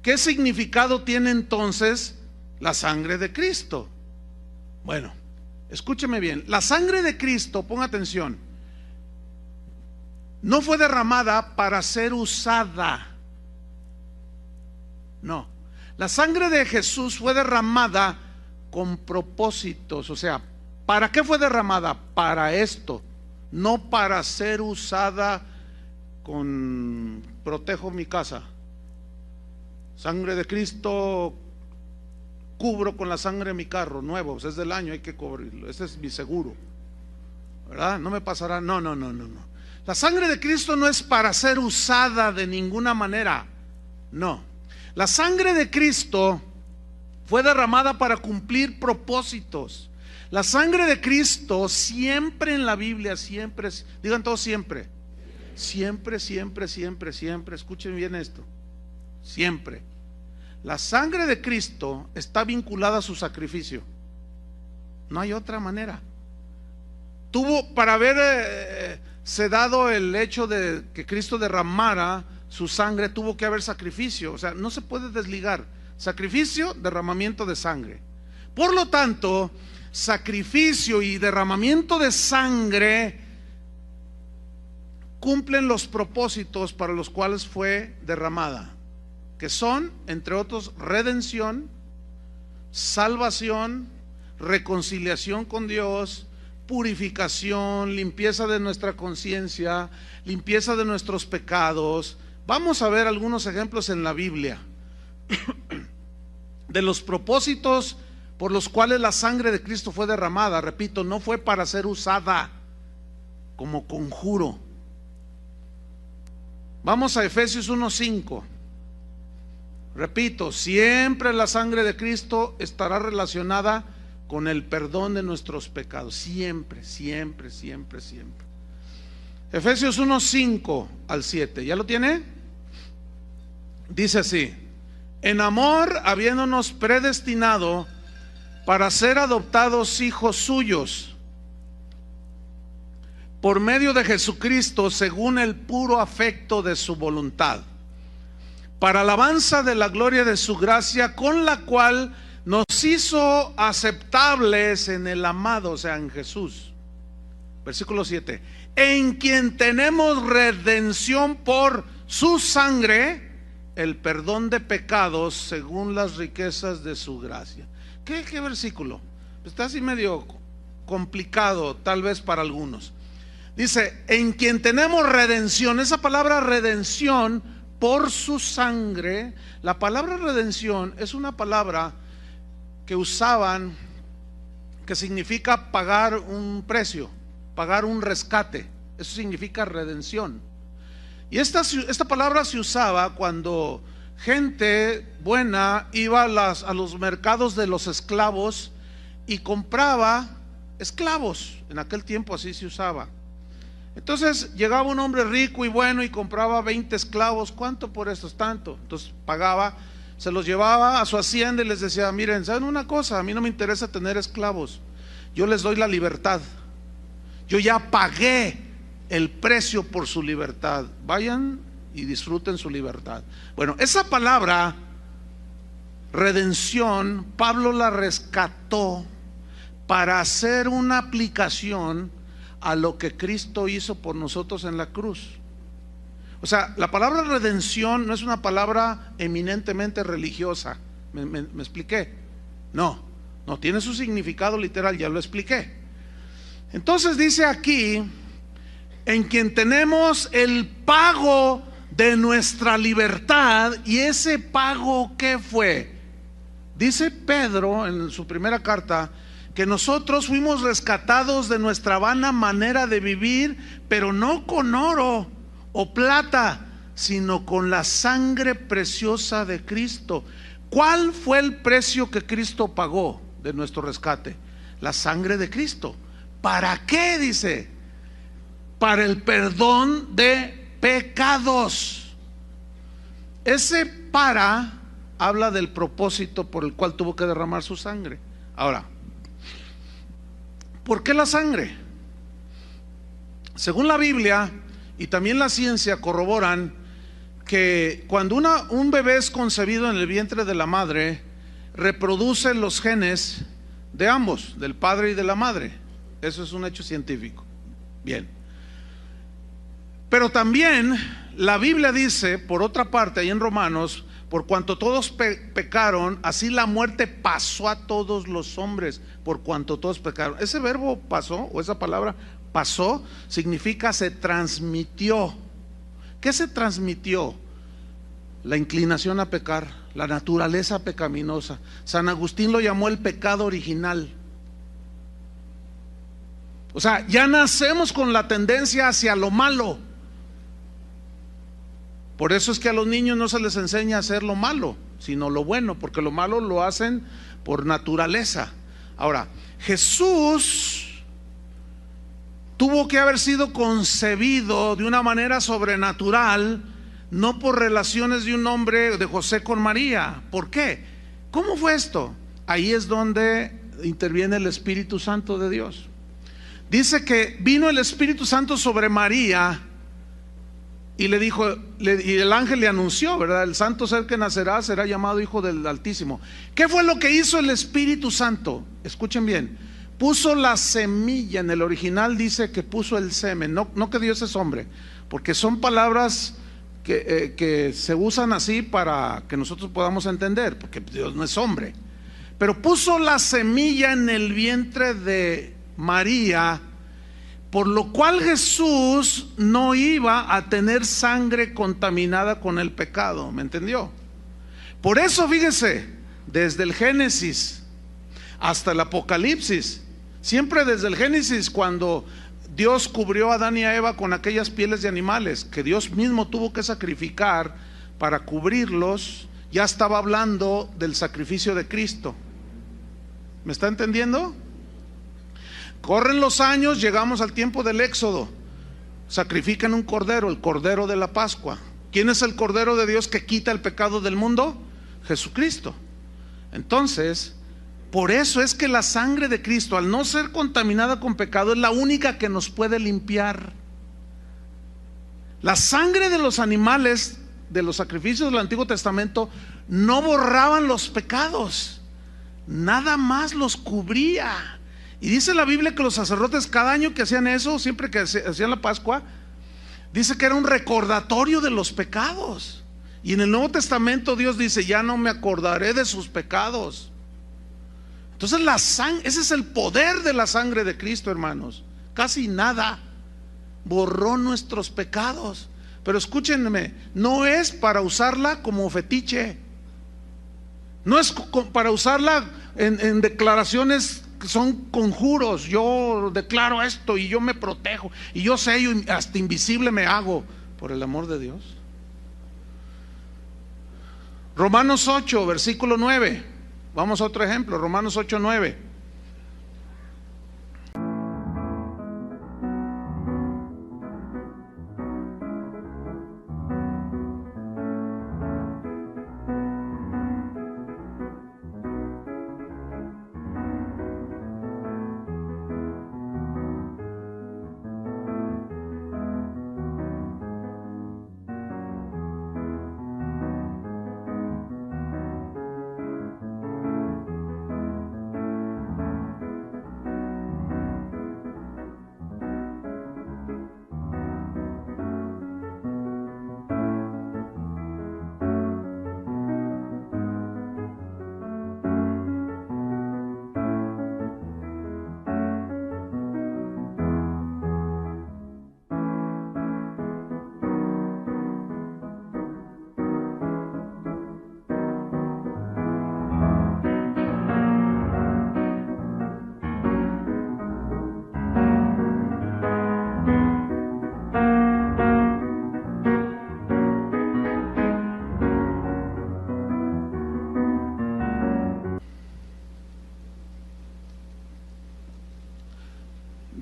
¿Qué significado tiene entonces la sangre de Cristo? Bueno, escúcheme bien. La sangre de Cristo, ponga atención, no fue derramada para ser usada. No, la sangre de Jesús fue derramada con propósitos. O sea, ¿para qué fue derramada? Para esto, no para ser usada con protejo mi casa. Sangre de Cristo, cubro con la sangre mi carro nuevo, pues es del año, hay que cubrirlo, ese es mi seguro, ¿verdad? No me pasará, no. La sangre de Cristo no es para ser usada de ninguna manera, no. La sangre de Cristo fue derramada para cumplir propósitos. La sangre de Cristo siempre en la Biblia, siempre, digan todos siempre. Siempre, siempre, siempre, siempre, escuchen bien esto. Siempre. La sangre de Cristo está vinculada a su sacrificio. No hay otra manera. Tuvo, para haberse dado el hecho de que Cristo derramara su sangre, tuvo que haber sacrificio. O sea, no se puede desligar. Sacrificio, derramamiento de sangre. Por lo tanto, sacrificio y derramamiento de sangre cumplen los propósitos para los cuales fue derramada, que son, entre otros, redención, salvación, reconciliación con Dios, purificación, limpieza de nuestra conciencia, limpieza de nuestros pecados. Vamos a ver algunos ejemplos en la Biblia de los propósitos por los cuales la sangre de Cristo fue derramada. Repito, no fue para ser usada como conjuro. Vamos a Efesios 1:5. Repito, siempre la sangre de Cristo estará relacionada con el perdón de nuestros pecados. Siempre, siempre, siempre, siempre. Efesios 1:5 al 7. ¿Ya lo tiene? Dice así: en amor, habiéndonos predestinado para ser adoptados hijos suyos por medio de Jesucristo, según el puro afecto de su voluntad, para alabanza de la gloria de su gracia, con la cual nos hizo aceptables en el amado, o sea, en Jesús. Versículo 7: en quien tenemos redención por su sangre, el perdón de pecados según las riquezas de su gracia. ¿Qué versículo? Está así medio complicado tal vez para algunos. Dice, en quien tenemos redención. Esa palabra redención, por su sangre. La palabra redención es una palabra que usaban, que significa pagar un precio, pagar un rescate. Eso significa redención. Y esta palabra se usaba cuando gente buena iba a los mercados de los esclavos y compraba esclavos. En aquel tiempo así se usaba. Entonces llegaba un hombre rico y bueno y compraba 20 esclavos. ¿Cuánto por estos? Tanto. Entonces pagaba, se los llevaba a su hacienda y les decía: miren, ¿saben una cosa? A mí no me interesa tener esclavos, yo les doy la libertad. Yo ya pagué el precio por su libertad. Vayan y disfruten su libertad. Bueno, esa palabra redención, Pablo la rescató para hacer una aplicación a lo que Cristo hizo por nosotros en la cruz. O sea, la palabra redención no es una palabra eminentemente religiosa. ¿Me expliqué? No, tiene su significado literal, ya lo expliqué. Entonces dice aquí: en quien tenemos el pago de nuestra libertad. ¿Y ese pago qué fue? Dice Pedro en su primera carta que nosotros fuimos rescatados de nuestra vana manera de vivir, pero no con oro o plata, sino con la sangre preciosa de Cristo. ¿Cuál fue el precio que Cristo pagó de nuestro rescate? La sangre de Cristo. ¿Para qué? Dice: para el perdón de pecados. Ese para habla del propósito por el cual tuvo que derramar su sangre. Ahora, ¿por qué la sangre? Según la Biblia y también la ciencia corroboran que cuando un bebé es concebido en el vientre de la madre, reproduce los genes de ambos, del padre y de la madre. Eso es un hecho científico. Bien. Pero también la Biblia dice, por otra parte, ahí en Romanos: por cuanto todos pecaron, así la muerte pasó a todos los hombres, por cuanto todos pecaron. Ese verbo pasó, o esa palabra pasó, significa se transmitió. ¿Qué se transmitió? La inclinación a pecar, la naturaleza pecaminosa. San Agustín lo llamó el pecado original. O sea, ya nacemos con la tendencia hacia lo malo. Por eso es que a los niños no se les enseña a hacer lo malo, sino lo bueno, porque lo malo lo hacen por naturaleza. Ahora, Jesús tuvo que haber sido concebido de una manera sobrenatural, no por relaciones de un hombre, de José con María. ¿Por qué? ¿Cómo fue esto? Ahí es donde interviene el Espíritu Santo de Dios. Dice que vino el Espíritu Santo sobre María y le dijo, y el ángel le anunció, ¿verdad? El santo ser que nacerá será llamado Hijo del Altísimo. ¿Qué fue lo que hizo el Espíritu Santo? Escuchen bien. Puso la semilla. En el original dice que puso el semen, no que Dios es hombre, porque son palabras que se usan así para que nosotros podamos entender, porque Dios no es hombre. Pero puso la semilla en el vientre de María, por lo cual Jesús no iba a tener sangre contaminada con el pecado. ¿Me entendió? Por eso, fíjese, desde el Génesis hasta el Apocalipsis, siempre desde el Génesis, cuando Dios cubrió a Adán y a Eva con aquellas pieles de animales que Dios mismo tuvo que sacrificar para cubrirlos, ya estaba hablando del sacrificio de Cristo. ¿Me está entendiendo? Corren los años, llegamos al tiempo del Éxodo. Sacrifican un cordero, el cordero de la Pascua. ¿Quién es el cordero de Dios que quita el pecado del mundo? Jesucristo. Entonces, por eso es que la sangre de Cristo, al no ser contaminada con pecado, es la única que nos puede limpiar. La sangre de los animales, de los sacrificios del Antiguo Testamento, no borraban los pecados, nada más los cubría. Y dice la Biblia que los sacerdotes cada año que hacían eso, siempre que hacían la Pascua, dice que era un recordatorio de los pecados. Y en el Nuevo Testamento Dios dice, ya no me acordaré de sus pecados. Entonces la sangre, ese es el poder de la sangre de Cristo, hermanos. Casi nada borró nuestros pecados. Pero escúchenme, no es para usarla como fetiche, no es para usarla en declaraciones que son conjuros. Yo declaro esto y yo me protejo y yo sé, yo hasta invisible me hago. Por el amor de Dios. Romanos 8, versículo 9. Vamos a otro ejemplo, Romanos 8, 9.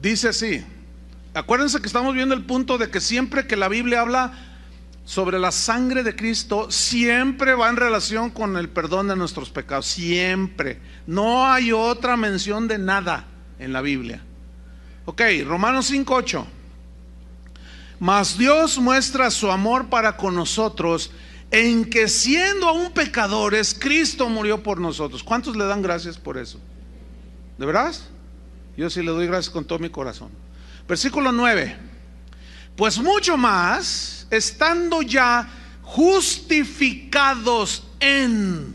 Dice así, acuérdense que estamos viendo el punto de que siempre que la Biblia habla sobre la sangre de Cristo, siempre va en relación con el perdón de nuestros pecados, siempre. No hay otra mención de nada en la Biblia. Ok, Romanos 5:8. Mas Dios muestra su amor para con nosotros en que siendo aún pecadores, Cristo murió por nosotros. ¿Cuántos le dan gracias por eso? ¿De verdad? Yo sí le doy gracias con todo mi corazón. Versículo 9. Pues mucho más, estando ya justificados en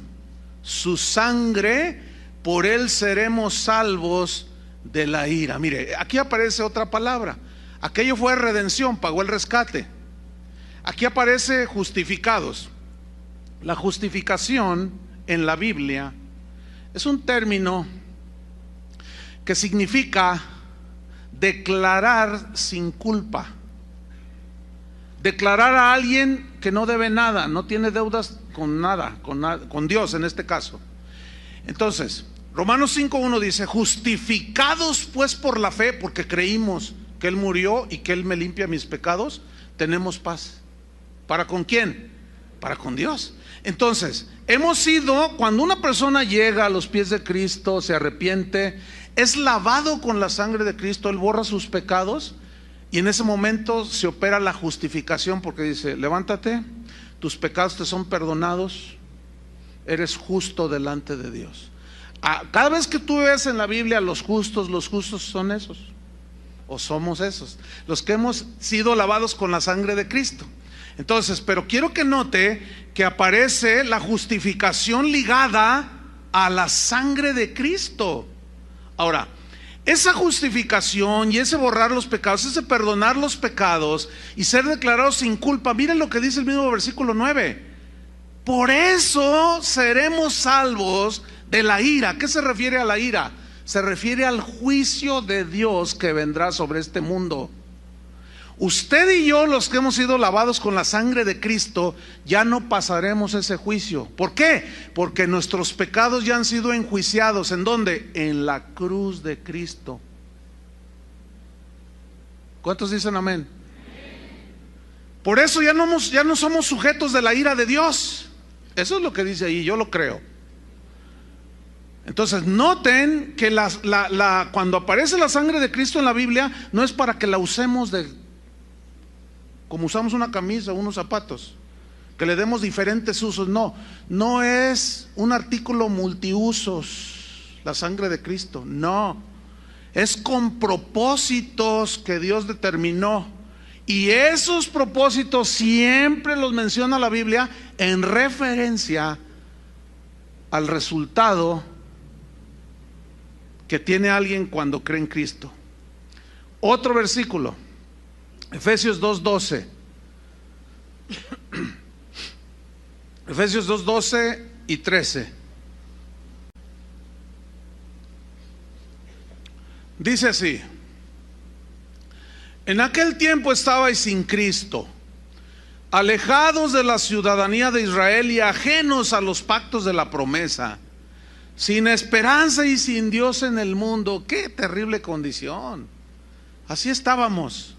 su sangre, por él seremos salvos de la ira. Mire, aquí aparece otra palabra. Aquello fue redención, pagó el rescate. Aquí aparece justificados. La justificación en la Biblia es un término que significa declarar sin culpa. Declarar a alguien que no debe nada, no tiene deudas con nada, con Dios en este caso. Entonces, Romanos 5:1 dice: justificados pues por la fe, porque creímos que Él murió y que Él me limpia mis pecados, tenemos paz. ¿Para con quién? Para con Dios. Entonces, hemos sido, cuando una persona llega a los pies de Cristo, se arrepiente, es lavado con la sangre de Cristo, Él borra sus pecados y en ese momento se opera la justificación, porque dice: levántate, tus pecados te son perdonados, eres justo delante de Dios. Cada vez que tú ves en la Biblia los justos son esos, o somos esos, los que hemos sido lavados con la sangre de Cristo. Entonces, pero quiero que note que aparece la justificación ligada a la sangre de Cristo. Ahora, esa justificación y ese borrar los pecados, ese perdonar los pecados y ser declarados sin culpa, miren lo que dice el mismo versículo 9: por eso seremos salvos de la ira. ¿Qué se refiere a la ira? Se refiere al juicio de Dios que vendrá sobre este mundo. Usted y yo, los que hemos sido lavados con la sangre de Cristo, ya no pasaremos ese juicio. ¿Por qué? Porque nuestros pecados ya han sido enjuiciados. ¿En dónde? En la cruz de Cristo. ¿Cuántos dicen amén? Por eso ya no somos sujetos de la ira de Dios. Eso es lo que dice ahí, yo lo creo. Entonces noten que cuando aparece la sangre de Cristo en la Biblia, no es para que la usemos como usamos una camisa o unos zapatos, que le demos diferentes usos. No es un artículo multiusos la sangre de Cristo, no, es con propósitos que Dios determinó, y esos propósitos siempre los menciona la Biblia en referencia al resultado que tiene alguien cuando cree en Cristo. Otro versículo, Efesios 2:12. Efesios 2:12 y 13. Dice así: en aquel tiempo estabais sin Cristo, alejados de la ciudadanía de Israel y ajenos a los pactos de la promesa, sin esperanza y sin Dios en el mundo. Qué terrible condición. Así estábamos,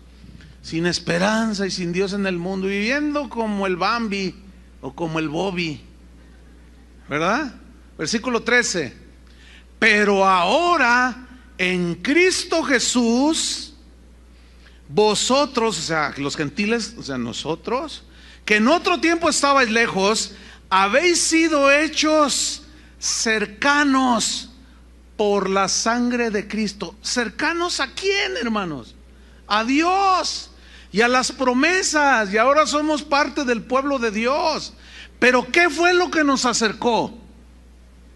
sin esperanza y sin Dios en el mundo, viviendo como el Bambi o como el Bobby, ¿verdad? Versículo 13: pero ahora en Cristo Jesús, vosotros, o sea, los gentiles, o sea, nosotros, que en otro tiempo estabais lejos, habéis sido hechos cercanos por la sangre de Cristo. ¿Cercanos a quién, hermanos? A Dios y a las promesas, y ahora somos parte del pueblo de Dios. Pero ¿qué fue lo que nos acercó?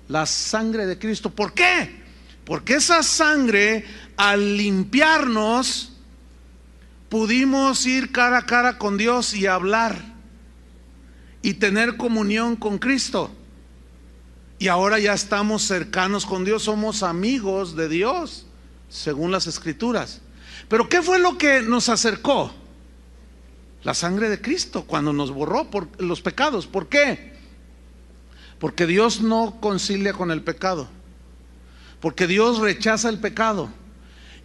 La sangre de Cristo. ¿Por qué? Porque esa sangre, al limpiarnos, pudimos ir cara a cara con Dios y hablar y tener comunión con Cristo. Y ahora ya estamos cercanos con Dios, somos amigos de Dios, según las Escrituras. Pero ¿qué fue lo que nos acercó? La sangre de Cristo, cuando nos borró por los pecados. ¿Por qué? Porque Dios no concilia con el pecado, porque Dios rechaza el pecado.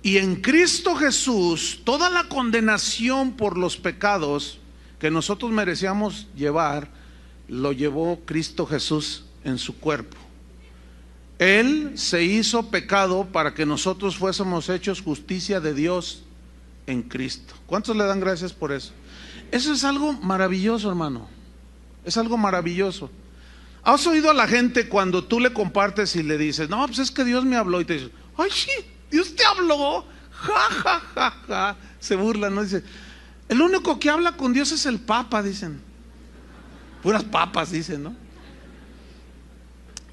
Y en Cristo Jesús, toda la condenación por los pecados que nosotros merecíamos llevar, lo llevó Cristo Jesús en su cuerpo. Él se hizo pecado para que nosotros fuésemos hechos justicia de Dios en Cristo. ¿Cuántos le dan gracias por eso? Eso es algo maravilloso, hermano. Es algo maravilloso. ¿Has oído a la gente cuando tú le compartes y le dices: no, pues es que Dios me habló? Y te dice: ay, sí, Dios te habló. Ja, ja, ja, ja. Se burlan, ¿no? Dice: el único que habla con Dios es el Papa, dicen. Puras papas, dicen, ¿no?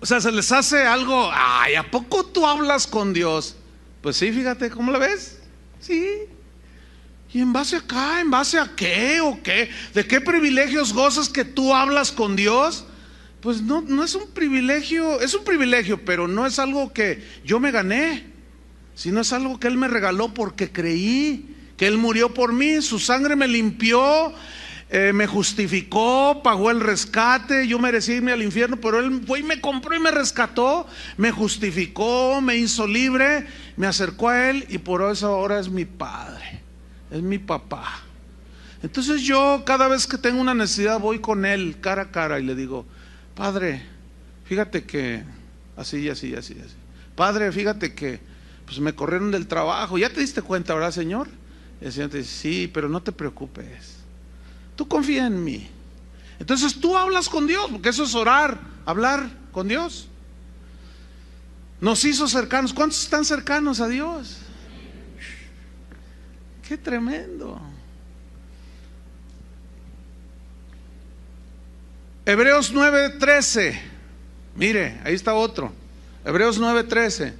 O sea, se les hace algo. Ay, ¿a poco tú hablas con Dios? Pues sí, fíjate, ¿cómo lo ves? Sí. ¿Y en base acá? ¿En base a qué o qué? ¿De qué privilegios gozas que tú hablas con Dios? Pues no es un privilegio, es un privilegio, pero no es algo que yo me gané, sino es algo que Él me regaló porque creí que Él murió por mí, su sangre me limpió. me justificó, pagó el rescate. Yo merecía irme al infierno, pero Él fue y me compró y me rescató, me justificó, me hizo libre, me acercó a Él y por eso ahora es mi Padre, es mi papá. Entonces yo cada vez que tengo una necesidad voy con Él cara a cara y le digo: Padre, fíjate que así y así y así, así. Padre, fíjate que pues me corrieron del trabajo. ¿Ya te diste cuenta, verdad, Señor? Y el Señor te dice: sí, pero no te preocupes, tú confía en mí. Entonces tú hablas con Dios, porque eso es orar, hablar con Dios. Nos hizo cercanos. ¿Cuántos están cercanos a Dios? ¡Qué tremendo! Hebreos 9:13. Mire, ahí está otro. Hebreos 9:13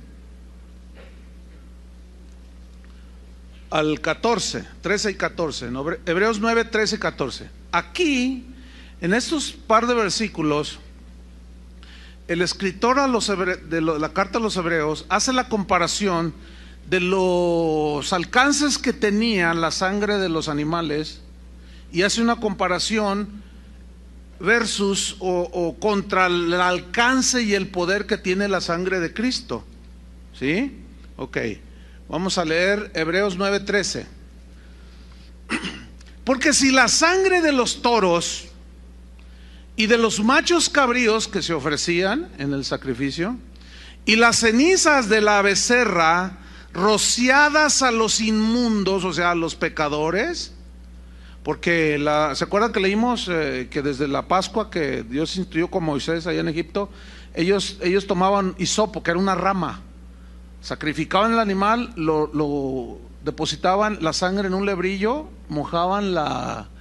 al 14, 13 y 14. No, Hebreos 9, 13 y 14. Aquí, en estos par de versículos, el escritor de la carta a los Hebreos hace la comparación de los alcances que tenía la sangre de los animales y hace una comparación versus o contra el alcance y el poder que tiene la sangre de Cristo. ¿Sí? Ok, vamos a leer Hebreos 9:13. Porque si la sangre de los toros y de los machos cabríos que se ofrecían en el sacrificio y las cenizas de la becerra rociadas a los inmundos, o sea, a los pecadores, porque ¿se acuerdan que leímos que desde la Pascua que Dios instituyó con Moisés allá en Egipto, ellos tomaban hisopo, que era una rama, sacrificaban el animal, lo depositaban la sangre en un lebrillo, mojaban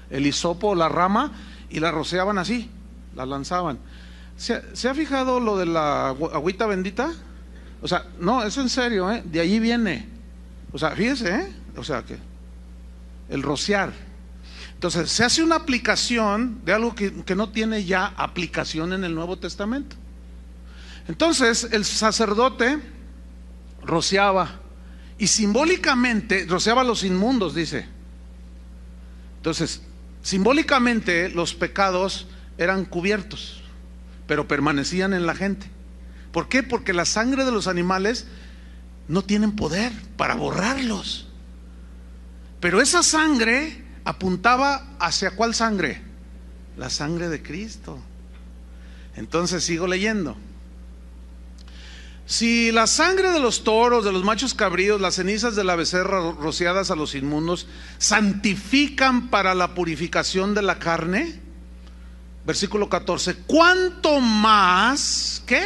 el hisopo, la rama, y la rociaban así, la lanzaban. ¿Se ha fijado lo de la agüita bendita? O sea, no, eso en serio, de allí viene. O sea, fíjese, o sea, que el rociar. Entonces se hace una aplicación de algo que no tiene ya aplicación en el Nuevo Testamento. Entonces el sacerdote rociaba, y simbólicamente rociaba a los inmundos, dice. Entonces simbólicamente los pecados eran cubiertos, pero permanecían en la gente. ¿Por qué? Porque la sangre de los animales no tienen poder para borrarlos, pero esa sangre apuntaba hacia ¿cuál sangre? La sangre de Cristo. Entonces sigo leyendo. Si la sangre de los toros, de los machos cabríos, las cenizas de la becerra rociadas a los inmundos santifican para la purificación de la carne, versículo 14, ¿cuánto más qué?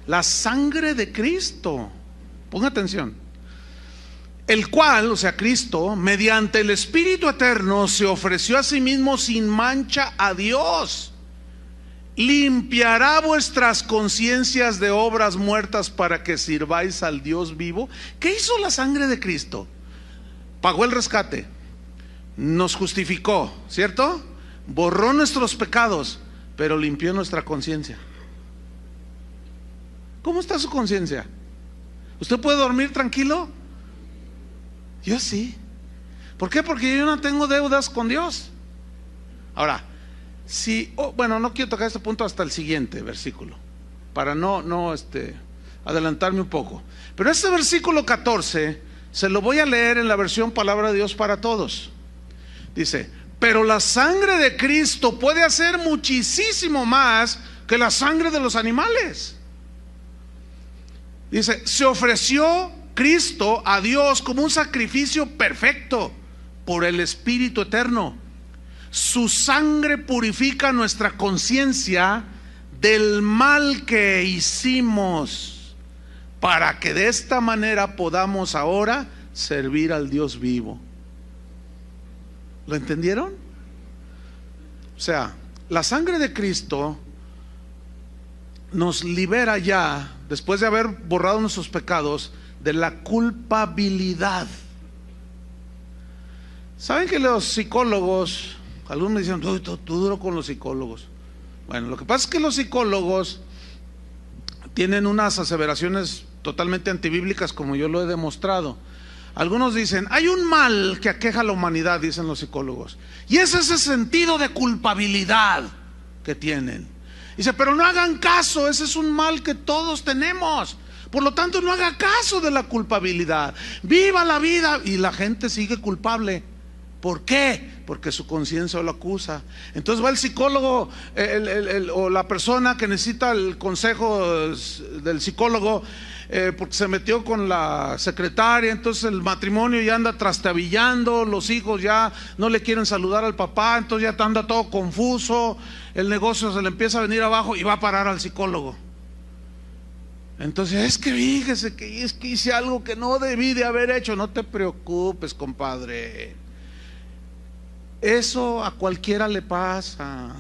La sangre de Cristo. Ponga atención. El cual, o sea, Cristo, mediante el Espíritu Eterno se ofreció a sí mismo sin mancha a Dios, limpiará vuestras conciencias de obras muertas para que sirváis al Dios vivo. ¿Qué hizo la sangre de Cristo? Pagó el rescate, nos justificó, ¿cierto? Borró nuestros pecados, pero limpió nuestra conciencia. ¿Cómo está su conciencia? ¿Usted puede dormir tranquilo? Yo sí. ¿Por qué? Porque yo no tengo deudas con Dios. Ahora, bueno, no quiero tocar este punto hasta el siguiente versículo, para no adelantarme un poco. Pero este versículo 14 se lo voy a leer en la versión Palabra de Dios para Todos. Dice: pero la sangre de Cristo puede hacer muchísimo más que la sangre de los animales. Dice: se ofreció Cristo a Dios como un sacrificio perfecto por el Espíritu Eterno. Su sangre purifica nuestra conciencia del mal que hicimos, para que de esta manera podamos ahora servir al Dios vivo. ¿Lo entendieron? O sea, la sangre de Cristo nos libera ya, después de haber borrado nuestros pecados, de la culpabilidad. ¿Saben que los psicólogos, algunos me dicen, tú duro con los psicólogos? Bueno, lo que pasa es que los psicólogos tienen unas aseveraciones totalmente antibíblicas, como yo lo he demostrado. Algunos dicen, hay un mal que aqueja a la humanidad, dicen los psicólogos, y es ese sentido de culpabilidad que tienen. Dice, pero no hagan caso, ese es un mal que todos tenemos. Por lo tanto, no haga caso de la culpabilidad. Viva la vida. Y la gente sigue culpable. ¿Por qué? Porque su conciencia lo acusa. Entonces va el psicólogo o la persona que necesita el consejo del psicólogo, porque se metió con la secretaria. Entonces el matrimonio ya anda trastabillando, los hijos ya no le quieren saludar al papá, entonces ya anda todo confuso, el negocio se le empieza a venir abajo y va a parar al psicólogo. Entonces, es que fíjese que hice algo que no debí de haber hecho. No te preocupes, compadre, eso a cualquiera le pasa.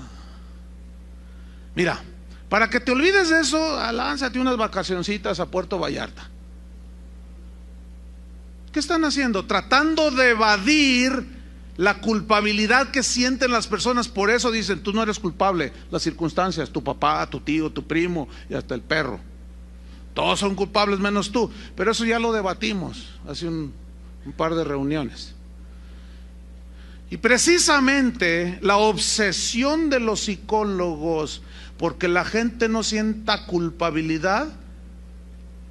Mira, para que te olvides de eso, lánzate unas vacacioncitas a Puerto Vallarta. ¿Qué están haciendo? Tratando de evadir la culpabilidad que sienten las personas. Por eso dicen, tú no eres culpable. Las circunstancias, tu papá, tu tío, tu primo y hasta el perro, todos son culpables menos tú. Pero eso ya lo debatimos hace un par de reuniones. Y precisamente la obsesión de los psicólogos porque la gente no sienta culpabilidad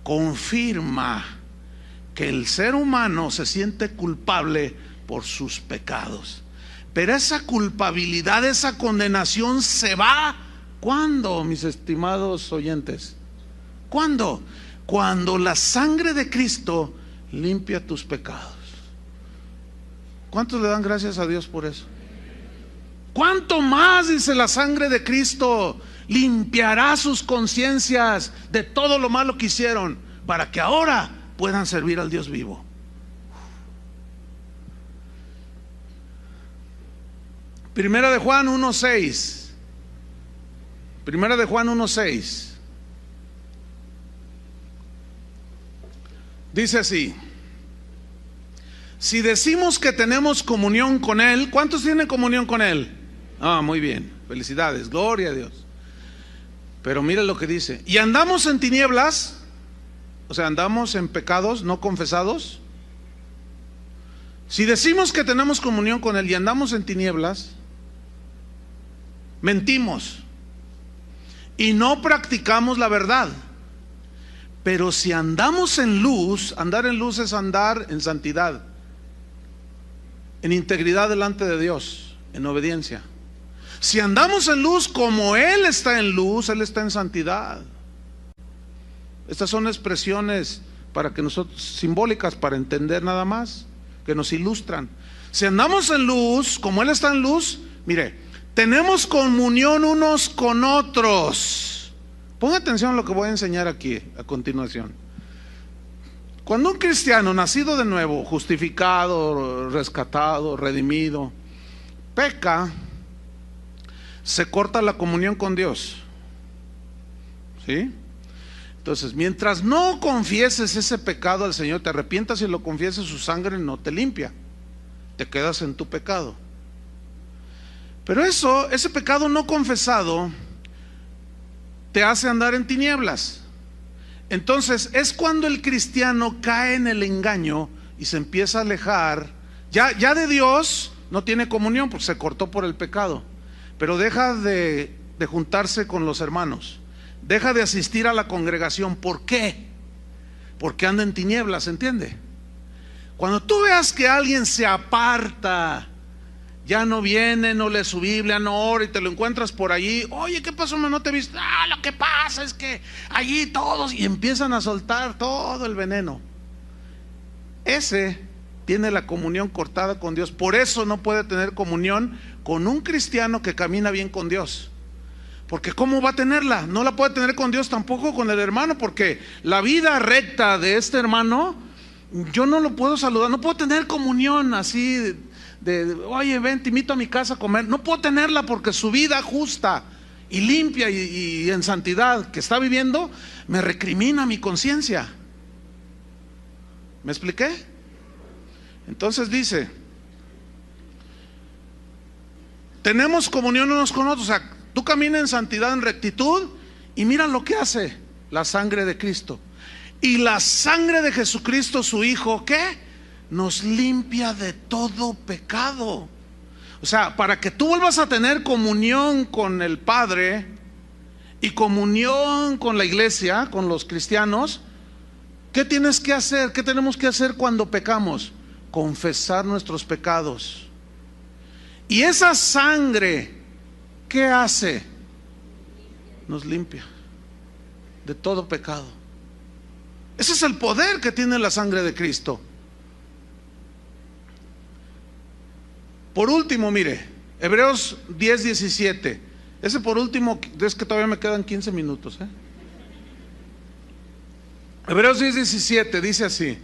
confirma que el ser humano se siente culpable por sus pecados. Pero esa culpabilidad, esa condenación se va. ¿Cuándo, mis estimados oyentes? ¿Cuándo? Cuando la sangre de Cristo limpia tus pecados. ¿Cuántos le dan gracias a Dios por eso? ¿Cuánto más, dice, la sangre de Cristo limpiará sus conciencias de todo lo malo que hicieron, para que ahora puedan servir al Dios vivo? Primera de Juan 1:6. Primera de Juan 1:6. Dice así: si decimos que tenemos comunión con Él, ¿cuántos tienen comunión con Él? Ah, muy bien, felicidades, gloria a Dios. Pero mira lo que dice: y andamos en tinieblas, o sea, andamos en pecados no confesados. Si decimos que tenemos comunión con Él y andamos en tinieblas, mentimos y no practicamos la verdad. Pero si andamos en luz, andar en luz es andar en santidad, en integridad delante de Dios, en obediencia. Si andamos en luz como Él está en luz, Él está en santidad. Estas son expresiones para que nosotros, simbólicas para entender nada más, que nos ilustran. Si andamos en luz como Él está en luz, mire, tenemos comunión unos con otros. Ponga atención a lo que voy a enseñar aquí a continuación. Cuando un cristiano nacido de nuevo, justificado, rescatado, redimido, peca, se corta la comunión con Dios. ¿Sí? Entonces, mientras no confieses ese pecado al Señor, te arrepientas y lo confieses, su sangre no te limpia. Te quedas en tu pecado. Pero ese pecado no confesado te hace andar en tinieblas. Entonces es cuando el cristiano cae en el engaño y se empieza a alejar. Ya de Dios no tiene comunión porque se cortó por el pecado, pero deja de juntarse con los hermanos, deja de asistir a la congregación. ¿Por qué? Porque anda en tinieblas, ¿entiende? Cuando tú veas que alguien se aparta, ya no viene, no lee su Biblia, no ora, y te lo encuentras por allí, oye, ¿qué pasó? ¿No te viste? Lo que pasa es que allí todos, y empiezan a soltar todo el veneno. Ese tiene la comunión cortada con Dios. Por eso no puede tener comunión con un cristiano que camina bien con Dios. Porque ¿cómo va a tenerla? No la puede tener con Dios, tampoco con el hermano, porque la vida recta de este hermano, yo no lo puedo saludar, no puedo tener comunión así oye, ven, te invito a mi casa a comer. No puedo tenerla porque su vida justa y limpia y en santidad que está viviendo me recrimina mi conciencia. ¿Me expliqué? Entonces dice, tenemos comunión unos con otros. O sea, tú caminas en santidad, en rectitud, y mira lo que hace la sangre de Cristo. Y la sangre de Jesucristo, su Hijo, ¿qué? nos limpia de todo pecado. O sea, para que tú vuelvas a tener comunión con el Padre y comunión con la iglesia, con los cristianos, ¿qué tienes que hacer? ¿Qué tenemos que hacer cuando pecamos? Confesar nuestros pecados. Y esa sangre, ¿qué hace? Nos limpia de todo pecado. Ese es el poder que tiene la sangre de Cristo. Por último, mire, Hebreos 10:17. Ese por último, es que todavía me quedan 15 minutos. Hebreos 10:17 dice así.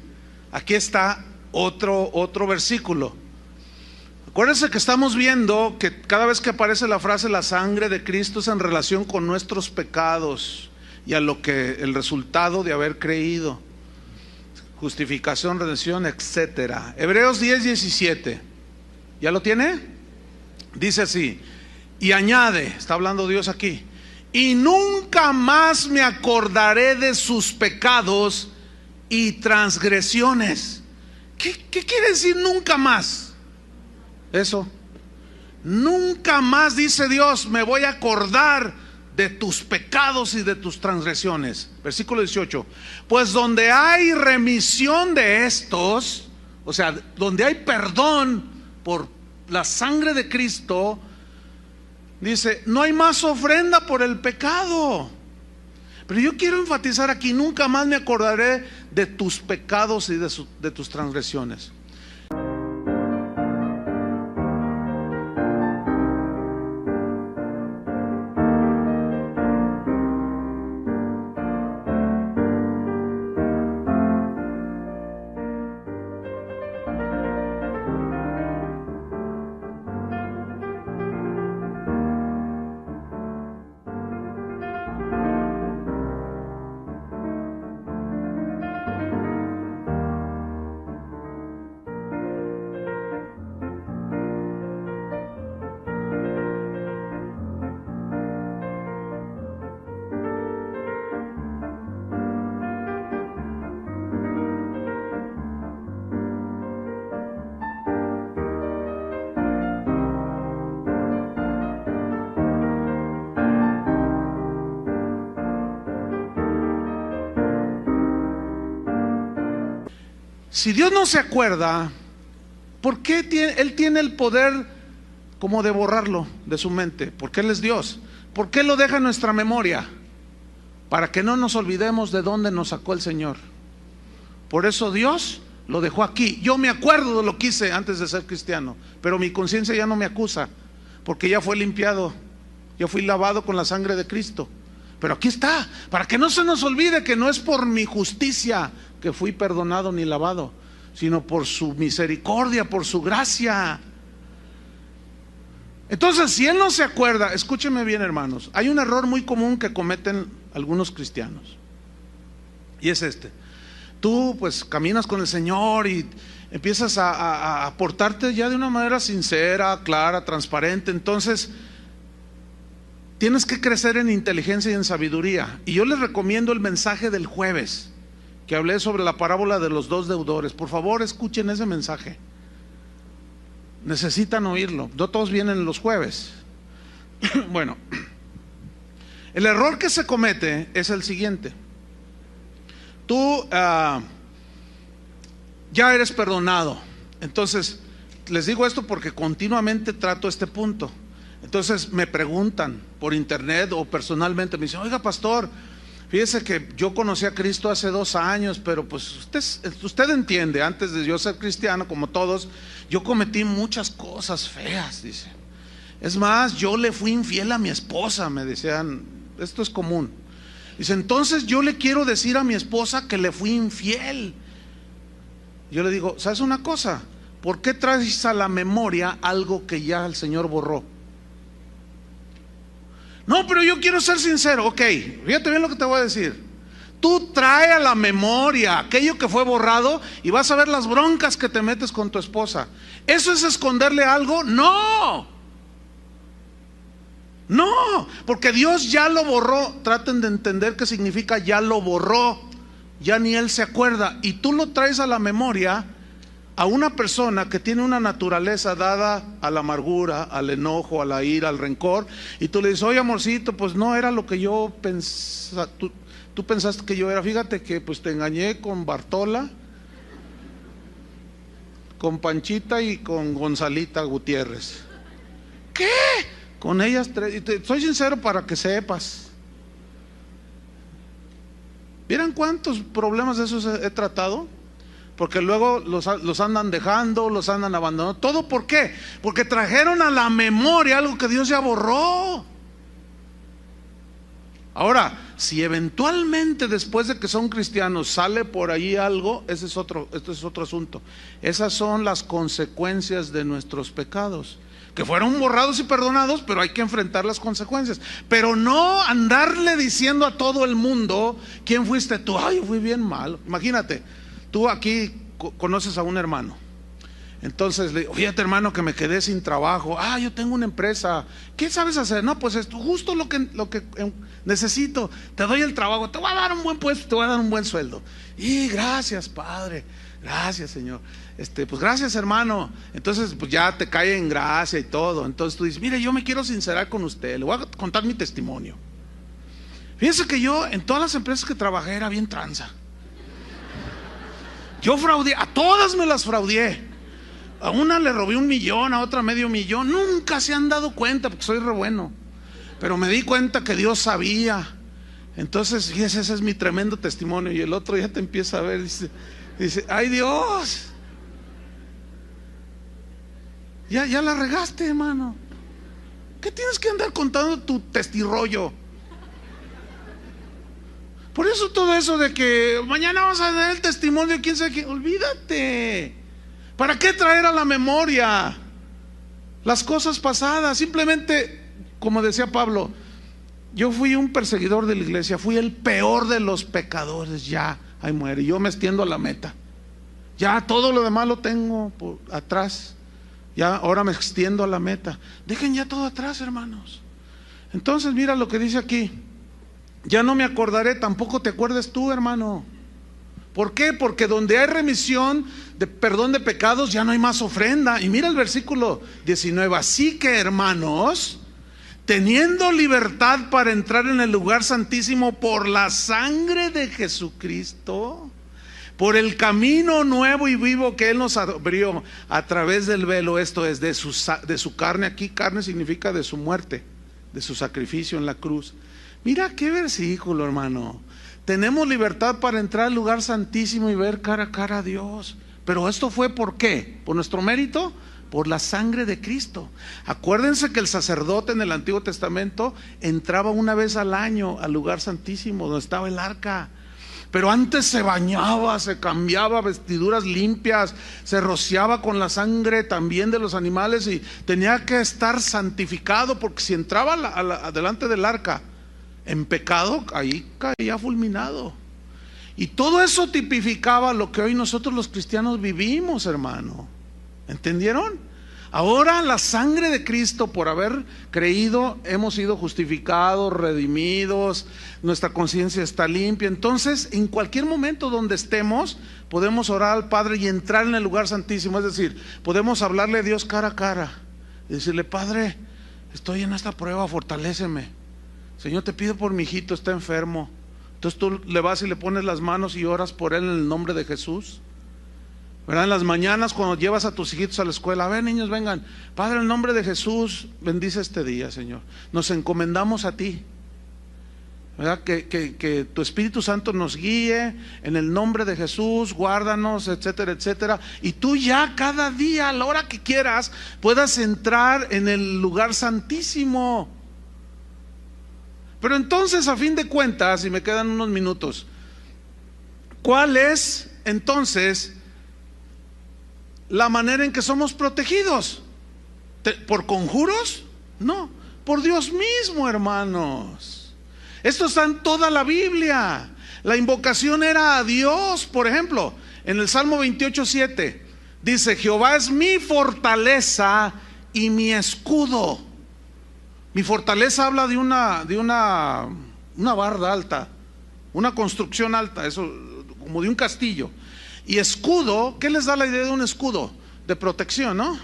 Aquí está otro versículo. Acuérdense que estamos viendo que cada vez que aparece la frase la sangre de Cristo es en relación con nuestros pecados y a lo que el resultado de haber creído, justificación, redención, etcétera. Hebreos 10:17. ¿Ya lo tiene? Dice así, y añade, está hablando Dios aquí, y nunca más me acordaré de sus pecados y transgresiones. ¿Qué quiere decir nunca más? Eso, nunca más, dice Dios, me voy a acordar de tus pecados y de tus transgresiones. Versículo 18, pues donde hay remisión de estos, o sea, donde hay perdón por la sangre de Cristo, dice, no hay más ofrenda por el pecado. Pero yo quiero enfatizar aquí, nunca más me acordaré de tus pecados y de tus transgresiones. Si Dios no se acuerda, ¿por qué Él tiene el poder como de borrarlo de su mente? Porque Él es Dios. ¿Por qué lo deja en nuestra memoria? Para que no nos olvidemos de dónde nos sacó el Señor. Por eso Dios lo dejó aquí. Yo me acuerdo de lo que hice antes de ser cristiano, pero mi conciencia ya no me acusa, porque ya fue limpiado, ya fui lavado con la sangre de Cristo. Pero aquí está, para que no se nos olvide que no es por mi justicia que fui perdonado ni lavado, sino por su misericordia, por su gracia. Entonces, si Él no se acuerda, escúcheme bien, hermanos, hay un error muy común que cometen algunos cristianos, y es este. Tú pues caminas con el Señor y empiezas a portarte ya de una manera sincera, clara, transparente. Entonces tienes que crecer en inteligencia y en sabiduría. Y yo les recomiendo el mensaje del jueves, que hablé sobre la parábola de los dos deudores. Por favor, escuchen ese mensaje. Necesitan oírlo. No todos vienen los jueves. Bueno, el error que se comete es el siguiente. Tú ya eres perdonado. Entonces, les digo esto porque continuamente trato este punto. Entonces me preguntan por internet o personalmente, me dicen, oiga pastor, fíjese que yo conocí a Cristo hace 2 años, pero pues usted entiende, antes de yo ser cristiano, como todos, yo cometí muchas cosas feas, dice. Es más, yo le fui infiel a mi esposa, me decían, esto es común. Dice, entonces yo le quiero decir a mi esposa que le fui infiel. Yo le digo, ¿sabes una cosa? ¿Por qué traes a la memoria algo que ya el Señor borró? No, pero yo quiero ser sincero. Ok, fíjate bien lo que te voy a decir. Tú trae a la memoria aquello que fue borrado y vas a ver las broncas que te metes con tu esposa. ¿Eso es esconderle algo? No. No, porque Dios ya lo borró. Traten de entender qué significa ya lo borró. Ya ni Él se acuerda. Y tú lo traes a la memoria a una persona que tiene una naturaleza dada a la amargura, al enojo, a la ira, al rencor, y tú le dices, oye amorcito, pues no era lo que yo pensaba, tú pensaste que yo era, fíjate que pues te engañé con Bartola, con Panchita y con Gonzalita Gutiérrez. ¿Qué? Con ellas tres, y soy sincero para que sepas. ¿Vieran cuántos problemas de esos he tratado? Porque luego los andan dejando, los andan abandonando. ¿Todo por qué? Porque trajeron a la memoria algo que Dios ya borró. Ahora, si eventualmente después de que son cristianos sale por ahí algo, este es otro asunto. Esas son las consecuencias de nuestros pecados, que fueron borrados y perdonados, pero hay que enfrentar las consecuencias. Pero no andarle diciendo a todo el mundo, ¿quién fuiste tú? Ay, yo fui bien malo. Imagínate, tú aquí conoces a un hermano. Entonces le digo, fíjate hermano que me quedé sin trabajo. Yo tengo una empresa. ¿Qué sabes hacer? No, pues esto, justo lo que necesito. Te doy el trabajo, te voy a dar un buen puesto, te voy a dar un buen sueldo. Y gracias Padre, gracias Señor. Pues gracias hermano. Entonces pues ya te cae en gracia y todo. Entonces tú dices, mire, yo me quiero sincerar con usted, le voy a contar mi testimonio. Fíjense que yo en todas las empresas que trabajé era bien tranza. Yo fraudé, a todas me las fraudé. A una le robé 1 millón, a otra medio millón. Nunca se han dado cuenta porque soy re bueno. Pero me di cuenta que Dios sabía. Entonces, fíjese, ese es mi tremendo testimonio. Y el otro ya te empieza a ver, dice, ay Dios, ya la regaste, hermano. ¿Qué tienes que andar contando tu testirollo? Por eso todo eso de que mañana vamos a dar el testimonio, quién sabe qué, olvídate. ¿Para qué traer a la memoria las cosas pasadas? Simplemente, como decía Pablo, yo fui un perseguidor de la iglesia, fui el peor de los pecadores, ya, ahí muere, yo me extiendo a la meta. Ya todo lo demás lo tengo por atrás, ya ahora me extiendo a la meta. Dejen ya todo atrás, hermanos. Entonces mira lo que dice aquí, ya no me acordaré, tampoco te acuerdes tú, hermano. ¿Por qué? Porque donde hay remisión de perdón de pecados ya no hay más ofrenda. Y mira el versículo 19, así que hermanos, teniendo libertad para entrar en el lugar santísimo por la sangre de Jesucristo, por el camino nuevo y vivo que Él nos abrió a través del velo, esto es de su carne. Aquí carne significa de su muerte, de su sacrificio en la cruz. Mira qué versículo, hermano. Tenemos libertad para entrar al lugar santísimo y ver cara a cara a Dios. Pero esto fue ¿por qué? ¿Por nuestro mérito? Por la sangre de Cristo. Acuérdense que el sacerdote en el Antiguo Testamento entraba una vez al año al lugar santísimo donde estaba el arca. Pero antes se bañaba, se cambiaba vestiduras limpias, se rociaba con la sangre también de los animales y tenía que estar santificado, porque si entraba delante del arca en pecado, ahí caía fulminado. Y todo eso tipificaba lo que hoy nosotros los cristianos vivimos, hermano. ¿Entendieron? Ahora la sangre de Cristo, por haber creído, hemos sido justificados, redimidos, nuestra conciencia está limpia. Entonces, en cualquier momento donde estemos, podemos orar al Padre y entrar en el lugar santísimo. Es decir, podemos hablarle a Dios cara a cara y decirle, Padre, estoy en esta prueba, fortaléceme. Señor, te pido por mi hijito, está enfermo. Entonces tú le vas y le pones las manos y oras por él en el nombre de Jesús. ¿Verdad? En las mañanas cuando llevas a tus hijitos a la escuela, a ver niños, vengan, Padre, en el nombre de Jesús, bendice este día, Señor. Nos encomendamos a ti. ¿Verdad? Que tu Espíritu Santo nos guíe en el nombre de Jesús, guárdanos, etcétera, etcétera. Y tú ya cada día, a la hora que quieras, puedas entrar en el lugar santísimo. Pero entonces, a fin de cuentas, y me quedan unos minutos, ¿cuál es entonces la manera en que somos protegidos? ¿Por conjuros? No, por Dios mismo, hermanos. Esto está en toda la Biblia. La invocación era a Dios. Por ejemplo, en el Salmo 28:7 dice, Jehová es mi fortaleza y mi escudo. Mi fortaleza habla de una barda alta, una construcción alta, eso como de un castillo. Y escudo, ¿qué les da la idea de un escudo? De protección, ¿no?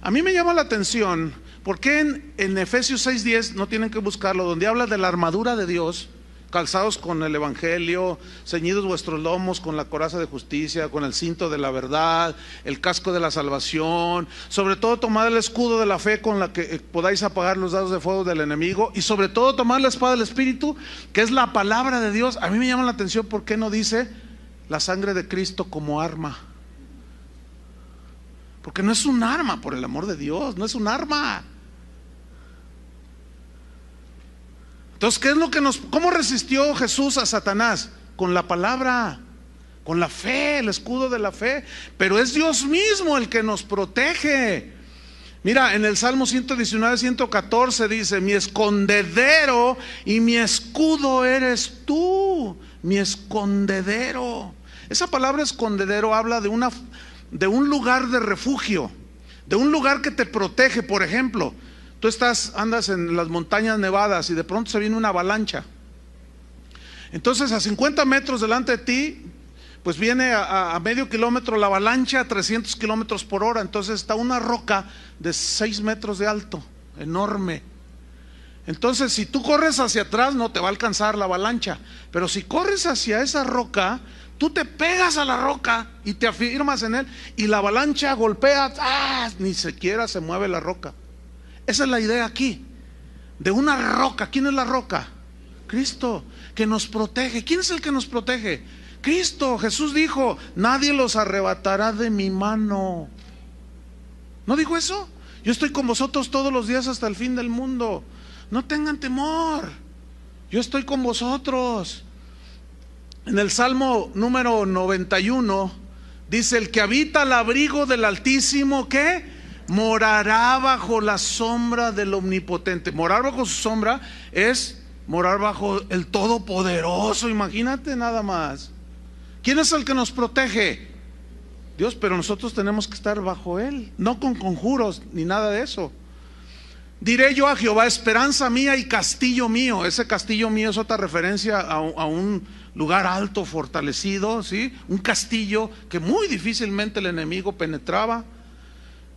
A mí me llama la atención, porque en Efesios 6:10, no tienen que buscarlo, donde habla de la armadura de Dios, calzados con el evangelio, ceñidos vuestros lomos con la coraza de justicia, con el cinto de la verdad, el casco de la salvación, sobre todo tomad el escudo de la fe con la que podáis apagar los dardos de fuego del enemigo, y sobre todo tomad la espada del Espíritu, que es la palabra de Dios. A mí me llama la atención, ¿por qué no dice la sangre de Cristo como arma? Porque no es un arma, por el amor de Dios, no es un arma. Entonces, ¿qué es lo que cómo resistió Jesús a Satanás? Con la palabra, con la fe, el escudo de la fe. Pero es Dios mismo el que nos protege. Mira, en el Salmo 119, 114 dice: mi escondedero y mi escudo eres tú, mi escondedero. Esa palabra escondedero habla de un lugar de refugio, de un lugar que te protege. Por ejemplo, tú andas en las montañas nevadas y de pronto se viene una avalancha. Entonces a 50 metros delante de ti, pues viene a medio kilómetro la avalancha a 300 kilómetros por hora. Entonces está una roca de 6 metros de alto, enorme. Entonces si tú corres hacia atrás no te va a alcanzar la avalancha, pero si corres hacia esa roca, tú te pegas a la roca y te afirmas en él, y la avalancha golpea, ni siquiera se mueve la roca. Esa es la idea aquí, de una roca. ¿Quién es la roca? Cristo, que nos protege. ¿Quién es el que nos protege? Cristo. Jesús dijo: nadie los arrebatará de mi mano. ¿No dijo eso? Yo estoy con vosotros todos los días hasta el fin del mundo. No tengan temor, yo estoy con vosotros. En el Salmo número 91 dice: el que habita al abrigo del Altísimo, ¿qué? Morará bajo la sombra del Omnipotente. Morar bajo su sombra es morar bajo el Todopoderoso. Imagínate nada más. ¿Quién es el que nos protege? Dios, pero nosotros tenemos que estar bajo Él, no con conjuros ni nada de eso. Diré yo a Jehová: esperanza mía y castillo mío. Ese castillo mío es otra referencia a un lugar alto, fortalecido, ¿sí? Un castillo que muy difícilmente el enemigo penetraba.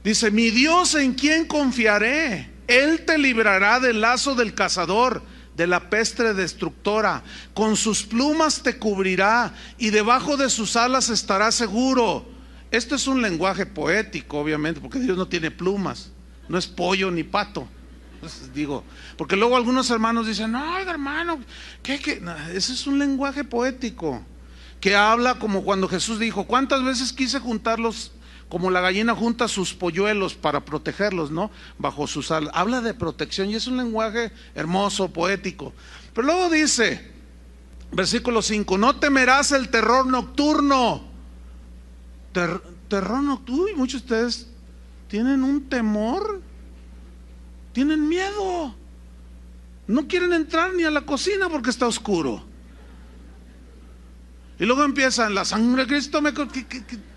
Dice: mi Dios, ¿en quién confiaré? Él te librará del lazo del cazador, de la peste destructora. Con sus plumas te cubrirá y debajo de sus alas estarás seguro. Esto es un lenguaje poético, obviamente, porque Dios no tiene plumas, no es pollo ni pato. Entonces, digo, porque luego algunos hermanos dicen: no, hermano, ¿qué? No, ese es un lenguaje poético que habla como cuando Jesús dijo: ¿cuántas veces quise juntarlos como la gallina junta sus polluelos para protegerlos, ¿no? Bajo sus alas. Habla de protección y es un lenguaje hermoso, poético. Pero luego dice, versículo 5: no temerás el terror nocturno. Terror nocturno. Uy, muchos de ustedes tienen un temor, tienen miedo, no quieren entrar ni a la cocina porque está oscuro. Y luego empiezan: la sangre de Cristo me...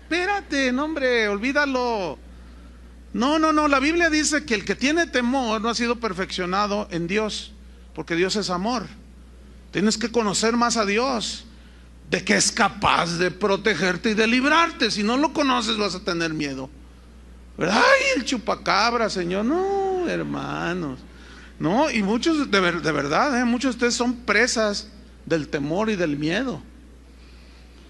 Espérate, no, hombre, olvídalo. No, la Biblia dice que el que tiene temor no ha sido perfeccionado en Dios, porque Dios es amor. Tienes que conocer más a Dios, de que es capaz de protegerte y de librarte. Si no lo conoces vas a tener miedo. Ay, el chupacabra, Señor. No, hermanos, no. Y muchos, de verdad, muchos de ustedes son presas del temor y del miedo,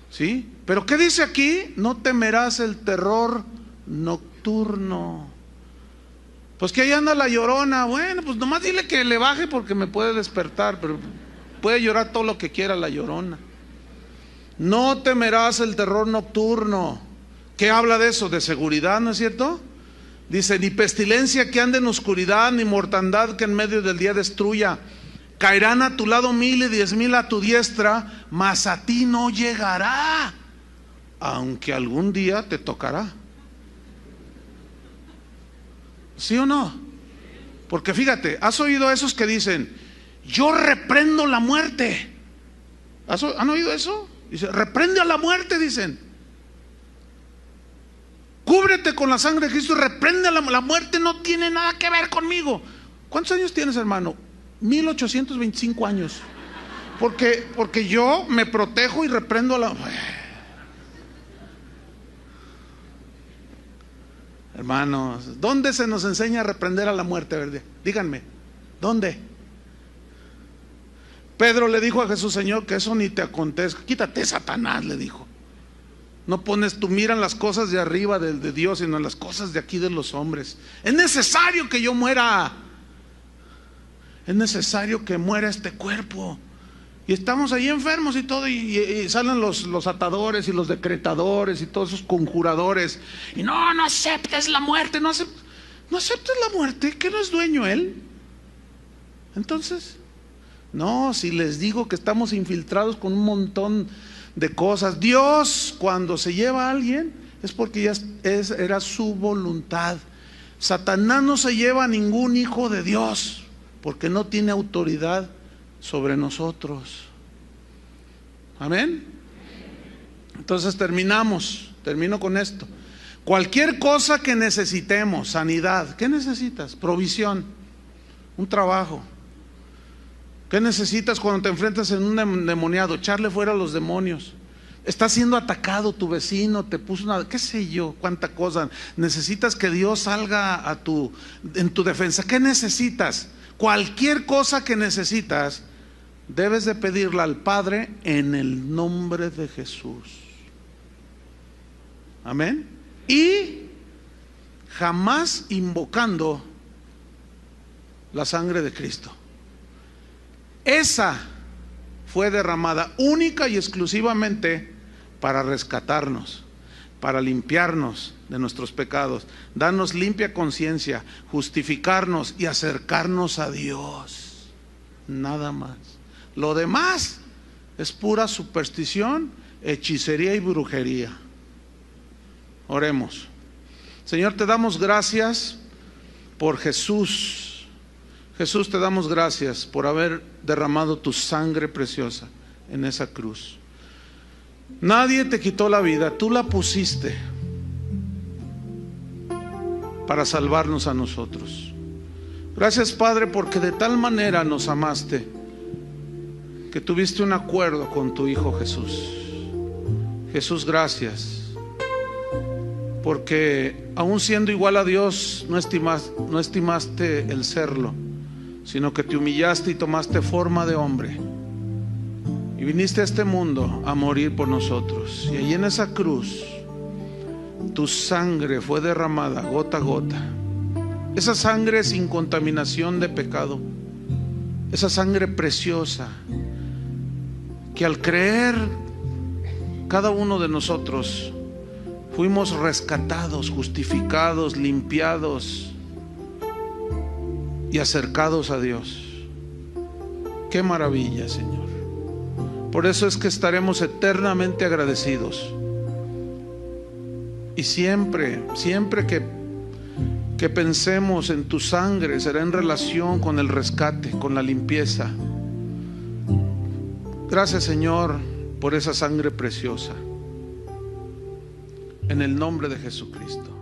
¿sí? Pero ¿qué dice aquí? No temerás el terror nocturno. Pues que ahí anda la llorona. Bueno, pues nomás dile que le baje porque me puede despertar, pero puede llorar todo lo que quiera la llorona. No temerás el terror nocturno. ¿Qué habla de eso? De seguridad, ¿no es cierto? Dice: ni pestilencia que ande en oscuridad, ni mortandad que en medio del día destruya. Caerán a tu lado 1000 y 10,000 a tu diestra, mas a ti no llegará, aunque algún día te tocará. ¿Sí o no? Porque fíjate, ¿has oído a esos que dicen: yo reprendo la muerte? ¿Han oído eso? Dice: reprende a la muerte, dicen. Cúbrete con la sangre de Cristo y reprende a la muerte. No tiene nada que ver conmigo. ¿Cuántos años tienes, hermano? 1825 años. Porque yo me protejo y reprendo a la... Hermanos, ¿dónde se nos enseña a reprender a la muerte? ¿Verdad? Díganme, ¿dónde? Pedro le dijo a Jesús: Señor, que eso ni te acontezca. Quítate, Satanás, le dijo. No pones tu mira en las cosas de arriba de Dios, sino en las cosas de aquí de los hombres. Es necesario que yo muera. Es necesario que muera este cuerpo. Y estamos ahí enfermos y todo, y salen los atadores y los decretadores y todos esos conjuradores. Y no aceptes la muerte, no aceptes la muerte, que no es dueño él. Entonces, no, si les digo que estamos infiltrados con un montón de cosas. Dios, cuando se lleva a alguien, es porque ya era su voluntad. Satanás no se lleva a ningún hijo de Dios, porque no tiene autoridad sobre nosotros. Amén. Entonces termino con esto. Cualquier cosa que necesitemos, sanidad, ¿qué necesitas? Provisión, un trabajo. ¿Qué necesitas cuando te enfrentas en un endemoniado? Echarle fuera a los demonios. Estás siendo atacado, tu vecino te puso una, qué sé yo, cuánta cosa. Necesitas que Dios salga en tu defensa. ¿Qué necesitas? Cualquier cosa que necesitas, debes de pedirla al Padre en el nombre de Jesús. Amén. Y jamás invocando la sangre de Cristo. Esa fue derramada única y exclusivamente para rescatarnos, para limpiarnos de nuestros pecados, darnos limpia conciencia, justificarnos y acercarnos a Dios. Nada más. Lo demás es pura superstición, hechicería y brujería. Oremos. Señor, te damos gracias por Jesús. Jesús, te damos gracias por haber derramado tu sangre preciosa en esa cruz. Nadie te quitó la vida, tú la pusiste para salvarnos a nosotros. Gracias, Padre, porque de tal manera nos amaste que tuviste un acuerdo con tu Hijo Jesús. Jesús, gracias, porque aun siendo igual a Dios, no estimaste el serlo, sino que te humillaste y tomaste forma de hombre y viniste a este mundo a morir por nosotros. Y allí en esa cruz tu sangre fue derramada gota a gota, esa sangre sin contaminación de pecado, esa sangre preciosa que al creer cada uno de nosotros fuimos rescatados, justificados, limpiados y acercados a Dios. Qué maravilla, Señor. Por eso es que estaremos eternamente agradecidos. Y siempre que pensemos en tu sangre, será en relación con el rescate, con la limpieza. Gracias, Señor, por esa sangre preciosa. En el nombre de Jesucristo.